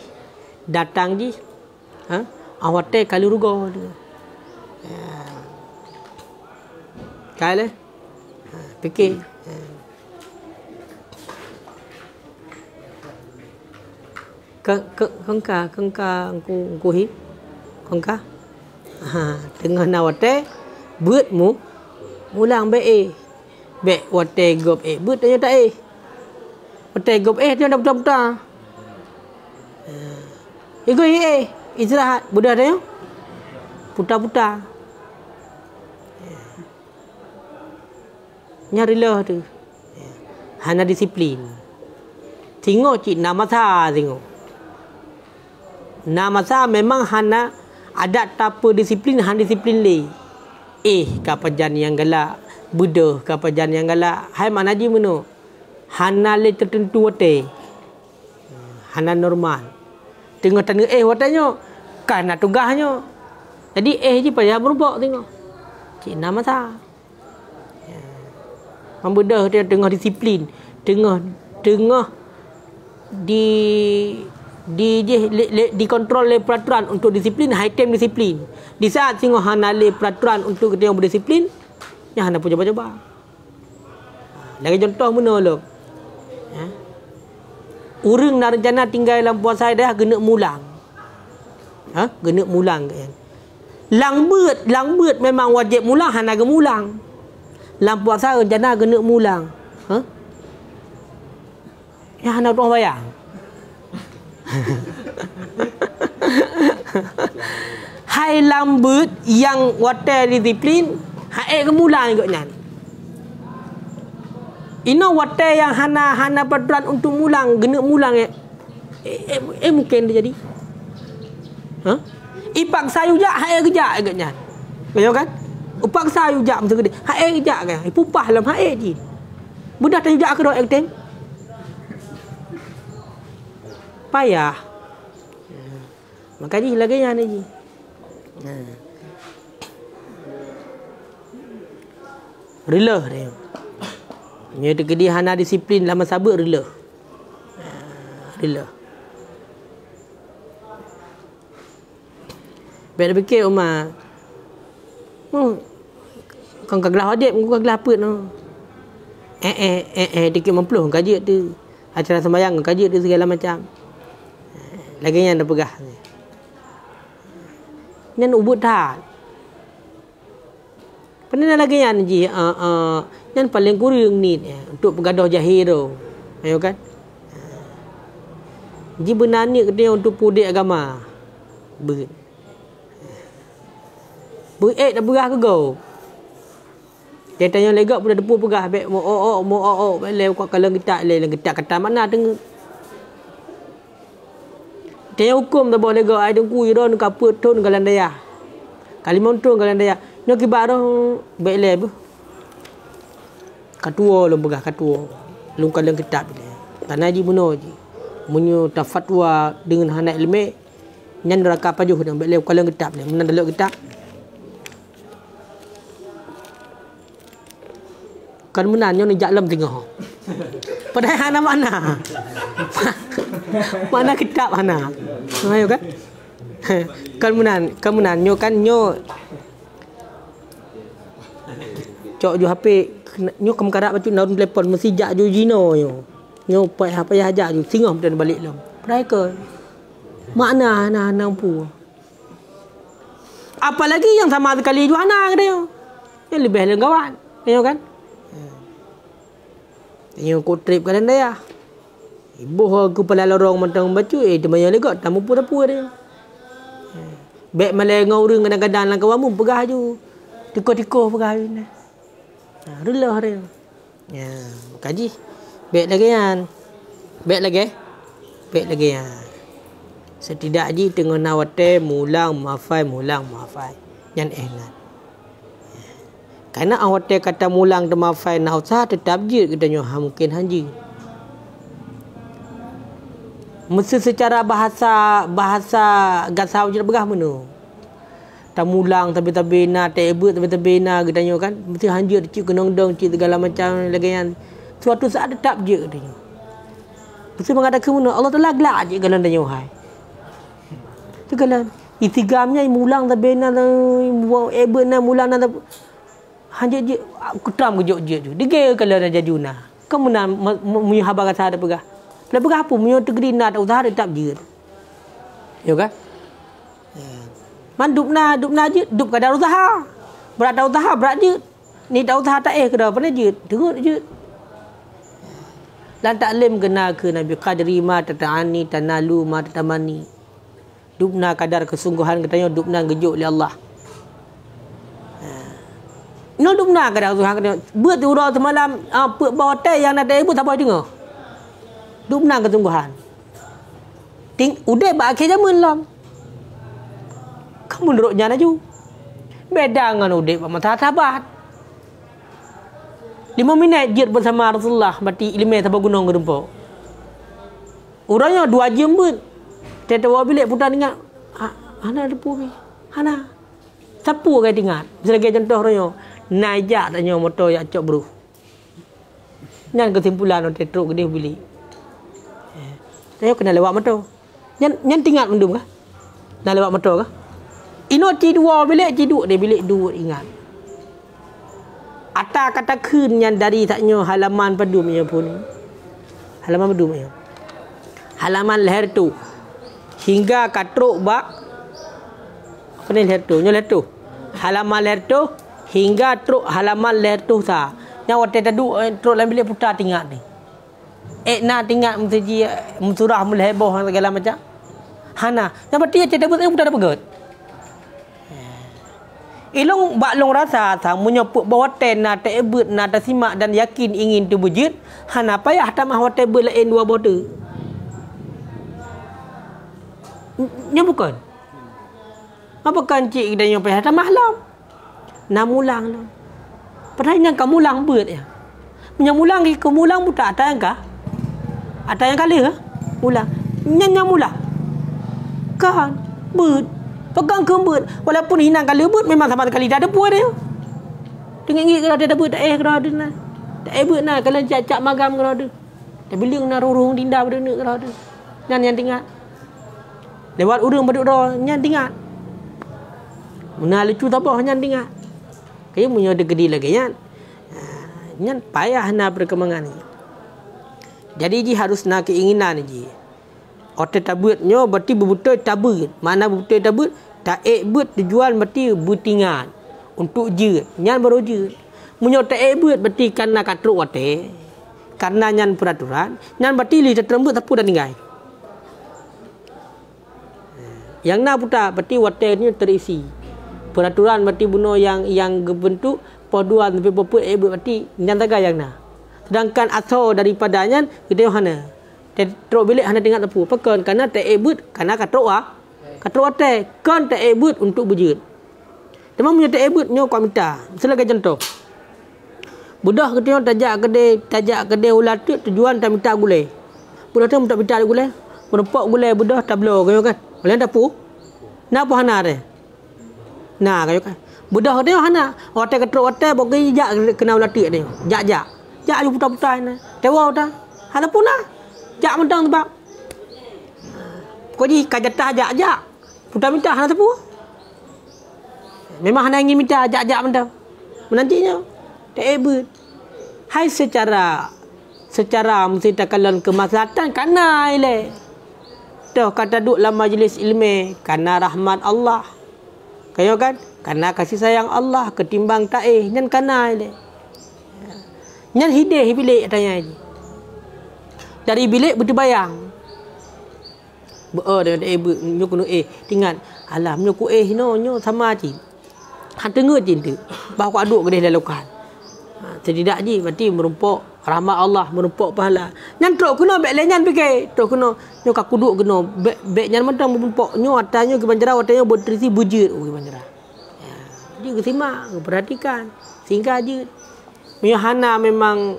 datang ji. Awate kali ruga dia. Kali fikir. Kengka angku hi kengka tengah nawate beut mu mulang be wate gop beut tanya tak wate gop dia dah betul-betul ego istirahat budak tanya putar-putar nyarilah tu hana disiplin tengok cik nama tha tengok nama saya memang hana ada tapa disiplin, han disiplin le. Kapajan yang galak, budak kapajan yang galak. Hai mana ji meno? Hana le tertentu wate. Hana normal. Tengok watanya karena tugasnya. Jadi je payah berubah tengok. Cik nama saya. Membudak dia tengah disiplin, tengah dikontrol oleh peraturan untuk disiplin, high time disiplin. Di saat tengok hana le peraturan untuk kita yang berdisiplin, yang hana pun coba-coba. Lagi contoh mana lo? Urang nak rencana tinggal dalam puasa dah kena mulang. Kena mulang kan. Langbeut memang wajib mulang, hana ke mulang. Dalam puasa rencana kena mulang. Yang hana tuang bayang. Hai lambut yang water disiplin hai kemulang juga nyan. Ino water yang hana peraturan untuk mulang kena mulang mungkin dia jadi. Ipak sayu jak hai kejak juga nyan. Betul kan? Upak sayu jak macam gede. Hai kejak kan. Pupah dalam hai je. Budak tak jak ke dok akting. Payah. Makanya lagi yang ni. Rela dia. Dia kedi hana disiplin lama sabar rela. Rela. Bila fikir Umar. Kau kegelah hadap, kau kegelah apa no. Dikit mempluh kaji tu. Acara sembahyang kaji tu segala macam. Lagi yang dah pegah. Yang ubud dah. Pernah lagi yang ji yang paling kurang ni untuk pegadah jahir tu. Ayo kan? Ji benarnya kena untuk pudik agama. Ber. Dah pegah ke kau? Dia tanya legak pun dah depu pegah baik mo balik kau kalau kita kata mana tengok. Dia hukum tak boleh gak ai dengku iron kaput tun galan daya. Kalimantan galan daya. Nyo kibarong baik leb. Katua lom begah katua. Lung kalang kitab dia. Tanah ji buno ji. Munyo ta fatwa dengan hanak ilmu nyan raka pajuh dah baik leb kalang kitab dia. Menan dalok kitab. Kan menan nyo ni jaklam tengah. Padahal mana? Mana kitab mana? Ayo kan? Kemudian nyo kan nyo cok ju HP nyo kemkarak batu daun telefon mesti jak ju jino nyo payah ajak ju singah dan balik lam. Mereka makna nampu. Apalagi yang sama sekali ju anak dia. Yang lebih lenggawan. Ayo kan? Nyo ko trip kan dia. Ibu aku pala lorong mentang baca temayang legak tamu pun apa dia. Baik malai ngau urang kadang-kadang lang kawamu pegah ju. Tiko-tiko pegah ni. Rulah dia. Ya, kaji. Baik lagi kan. Baik lagi. Baik lagi ya. Setidaknya tengah nawate mulang mahfai Yan ingat. Karena awate kata mulang dan mahfai nak usah tetap je katanya mungkin hanji. Mesti secara bahasa gasau je begah mana. Tamulang tapi na tebut tapi na katanya kan mesti hanji cik kenong-dong cik segala macam lagi yang suatu saat tetap je katanya. Mesti mengatakan mana Allah Taala gelak je galan tanya hai. Tu galan itigamnya mulang tapi na ebut na mulang na hanji je kutam kejok je tu. Dia galan jajuna. Kamu na muhabar kata ada begah. Lepas apa? Menyo tegeri nak usaha tetap je. Ya kan? Man dup na je, dup kadar usaha. Berat dah usaha, berat je. Ni dah usaha tak ke dah, pandai je. Teruk je. Lan taklim kena ke Nabi qadri ma tata'ani tanalu ma tatamani. Dup na kadar kesungguhan katanya dup na gejuk oleh Allah. No dup na kadar usaha katanya. Buat urang semalam pek bawah teh yang nak ada ibu tak boleh dengar. Dup na kesungguhan. Udah ba akhir zaman lam. Kamu nurut jana ju. Beda dengan udah ba mata sabat. 5 minit je bersama Rasulullah berarti 5 sampai gunung gerempo. Orangnya 2 jam pun. Tetawa bilik putar ingat. Ana depu ni. Ana. Sapu kai ingat. Sebagai contoh orangnya. Najak tanya motor yang cok bro. Nyan kesimpulan orang tetruk gede bilik. Saya kena lewat motor. Nyan tinggal mendung kah? Dah lewat motor kah? Ino C2 bilik C2 dia bilik 2 ingat. Atas kata kun yang dari taknya halaman padu punya pun. Halaman padu punya. Halaman leher tu. Hingga katruk bak. Apa ni leher tu? Nya leher tu. Halaman leher tu hingga truk halaman leher tu sah. Yang waktu tadi truk lain bilik putar tinggal ni. Nak tinggal mesti surah mulai heboh segala macam. Hana. Yang berarti cerita betul putar dah pegut. Ilong baklong rasa samunya bawa ten na teebut na simak dan yakin ingin tu wujud. Hana payah tamah hotel lain 2 bodoh. Nya bukan. Apa kan cik kita yang payah tamah lam. Na mulang lam. Padahal yang kamu mulang beut ya. Menyamulang ke mulang buta ada yang kah? Ada yang kali ke? Mulang. Nyanya mulang. Kan beut. Pegang kembut. Walaupun hinang kali beut memang sama sekali tak ada puas dia. Tengok ngik kalau dia ada beut tak kalau ada nah. Tak beut nah kalau cak magam kalau ada. Tak biling na rurung dinda pada nak kalau ada. Nyan yang tinggal. Lewat urang baduk ro nyan tinggal. Muna lucu tak apa nyan tinggal. Kaya punya ada gede lagi nyan. Nyan payah na perkembangan ni. Jadi ji harus na keinginan ji. Otak tabutnya berarti betul tabut. Mana betul tabut? Tak but tujuan berarti butingan. Untuk je. Nyan baru je. Punya tak but berarti karena katruk otak. Karena nyan peraturan. Nyan berarti li terembut tapi dah tinggal. Yang nak putar berarti otaknya terisi. Peraturan berarti bunuh yang bentuk paduan sampai poput berarti nyan taga yang nak. Sedangkan asal daripadanya kita hana. Teruk bilik hana tengok tepu. Pekan karena tak ebut karena katruk katruk otak kan tak ebut untuk berjut. Memang punya tak ebut nyo kuat minta. Sebagai contoh. Budak kita tajak kedai ulat tu tujuan tak minta gulai. Budak tu minta gulai. Berempak gulai budak tablo kayo kan. Boleh tapu. Napa hana dia? Nah kayo kan. Budak dia hana. Otak katruk otak pokoke jak kena ulat dia. Jak. Jak ayu putar-putar ni. Tewa dah. Hana pun lah. Jak mentang sebab. Kau ni kajatah jak. Putar minta hana tepu. Memang hana ingin minta jak mentang. Menantinya. Tak ebut. Hai secara mesti takalan kemaslahatan kana ile. Dah kata duk dalam majlis ilmu karena rahmat Allah. Kayo kan? Karena kasih sayang Allah ketimbang taih nyan kana ile. Nyan hideh bilik tanya ni. Dari bilik berterbayang. Dengan nyo kuno tinggal. Alah nyo ku nyo sama je. Han tengah je tu. Bah ku aduk ke dalam lokal. Setidak je berarti merumpuk rahmat Allah, merumpuk pahala. Nyan trok kena bek lenyan fikir. Trok kena nyo ka kuduk kena bek nyan mentang merumpuk nyo atasnya ke banjara atasnya berterisi bujut ke banjara. Ya, dia kesimak, perhatikan. Sehingga je. Hana memang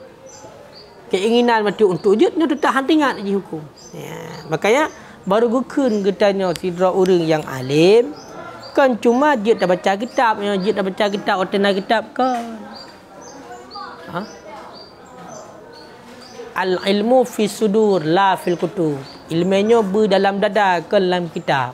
keinginan mati untuk jut nyo tetap han ingat je hukum. Ya, makanya baru gukun getanya sidra orang yang alim kan cuma jut dah baca kitab, jut dah baca kitab otena kitab kan. Al ilmu fi sudur la fil kutub. Ilmunya dalam dada ke dalam kitab.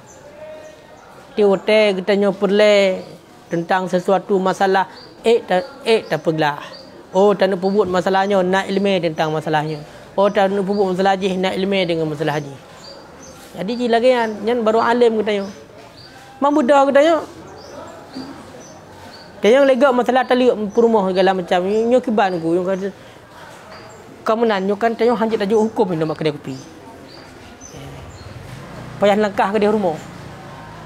Dia hotel getanya perle tentang sesuatu masalah tak perlah. Oh tak nak buat masalahnya nak ilmu tentang masalahnya. Oh tak nak buat masalah je nak ilmu dengan masalah je. Jadi je lagi yang baru alim katanya. Mang budak katanya. Kaya yang lega masalah tali rumah segala macam. Nyo kiban ku yang kata kamu nanyo kan tanya hanjit tajuk hukum ni mak kedai kopi. Payah langkah ke dia rumah.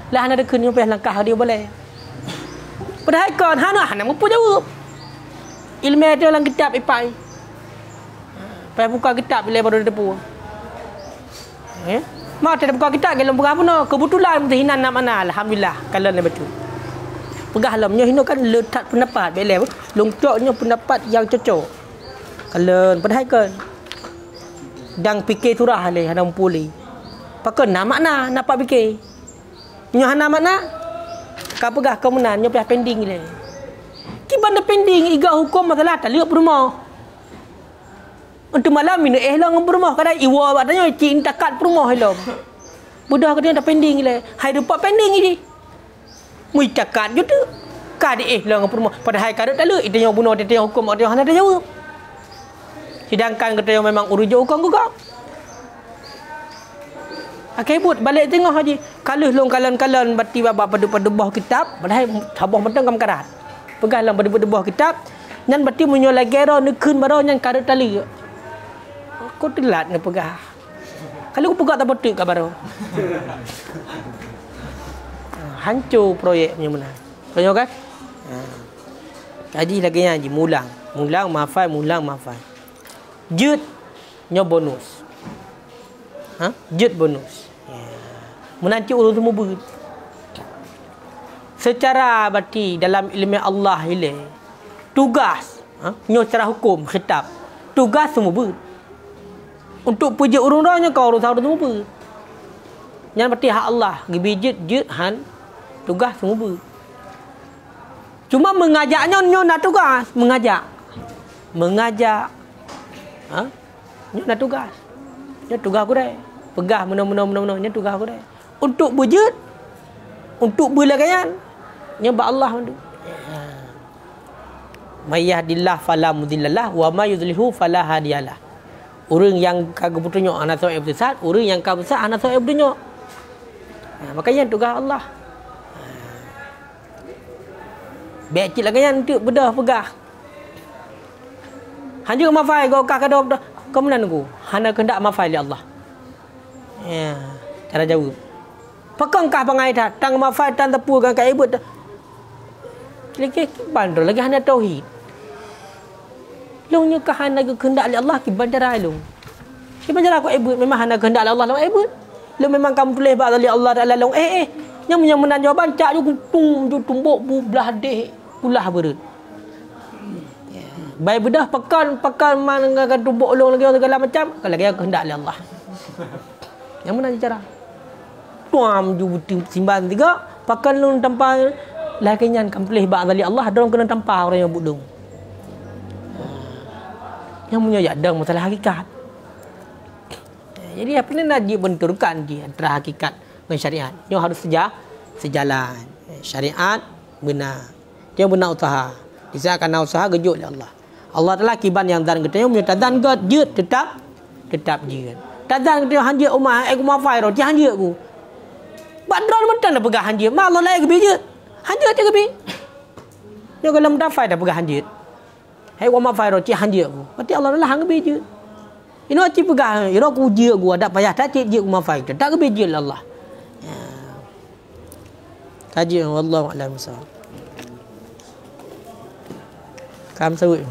Lah ana dekun payah langkah dia boleh. Padahal kan hana mampu jawab. Ilmu dia dalam kitab ipai. Payah buka kitab bila baru depu. Mak tak buka kitab kalau buka apa kebetulan hinan nak mana alhamdulillah kalau ni betul. Pegah lamnya hino kan letak pendapat bila longcoknya pendapat yang cocok. Kalau padahal kan dang fikir surah le hana puli. Pakai nak makna nak pak fikir. Nyo hana makna ka pegah kemenan nyo payah pending le. Ki benda pending iga hukum masalah tak liuk rumah. Untuk malam ini lang rumah kadang iwa katanya cing takat rumah helom. Budak katanya dah pending le. Hai dapat pending ini. Mui takat je tu. Ka di lang rumah. Padahal kada tak liuk itanya bunuh dia hukum dia hana dah jawab. Sedangkan katanya memang uruj hukum juga. Akibut balik tengok haji. Kalau long kalan-kalan bati baba pada bawah kitab, padahal sabah mentang kam karat. Pegahlah pada bawah kitab. Nyan bati munyo lagero nekun baro nyan kada tali. Kau telat nak pegah. Kalau kau pegah tak betul ke baru. Hancur proyek punya mana. Tanya kan? Kaji lagi yang mulang. Mulang mahfal, mulang mahfal. Jut nyo bonus. Jut bonus. Menanti urus semua ber. Secara berarti dalam ilmu Allah ile tugas nyo secara hukum khitab. Tugas semua ber. Untuk puji urang-urangnya kau urus semua ber. Yang berarti hak Allah. Gebijit jut han tugas semua ber. Cuma mengajaknya nyo nak tugas, mengajak. Nyo nak tugas. Nyo tugas aku dah. Pegah mena nyo tugas aku dah. Untuk berjut, untuk berlagaian, nyo ba Allah tu. May yahdillah fala mudhillalah wa may yudlilhu fala hadiyalah. Orang yang kagak bertunjuk anak saya besar, orang yang kagak besar anak saya bertunjuk. Makanya tugas Allah. Baik lagi yang untuk bedah pegah. Hanya mafai kau kada kau mana nunggu. Hana kehendak mafai li Allah. Ya, cara jawab. Pekangkah pangai datang mafai tan tepu kan kai ibut. Lagi bandar lagi hana tauhid. Longnya kahana kehendak li Allah ki bandara long. Ki bandara ko ibut memang hana kehendak Allah long ibut. Lu memang kamu tulis ba li Allah taala long yang menan jawaban cak ju tumbuk belah deh pulah berut. Baik bedah pekan mana tumbuk long lagi segala macam kalau lagi kehendak li Allah. Yang mana cara? Tuam ju simban tiga pakan lu tanpa lakinya kamu tulis ba li Allah dorong kena tanpa orang yang budung. Yang punya jadang masalah hakikat. Jadi apa ni nak dibenturkan dia antara hakikat dengan syariat. Dia harus sejalan. Syariat benar. Dia benar usaha. Dia akan usaha gejut oleh Allah. Allah telah kiban yang dan katanya punya tadan god jut tetap jut. Tadan katanya hanjir umah aku mafai ro dia hanjir aku. Badran mentan dah pegang hanjir. Ma Allah lagi bijut. Hanjir je kebi. Dia kalau mendafai dah pegang hanjir. Hai wa mafai ro dia hanjir aku. Berarti Allah telah hang bijut. Ini wajib pegang. Ira ku uji gua dak payah tak cik ku mafai. Tak ke bejil Allah. Ya. Kaji wallahu a'lam bissawab. Kam sawit.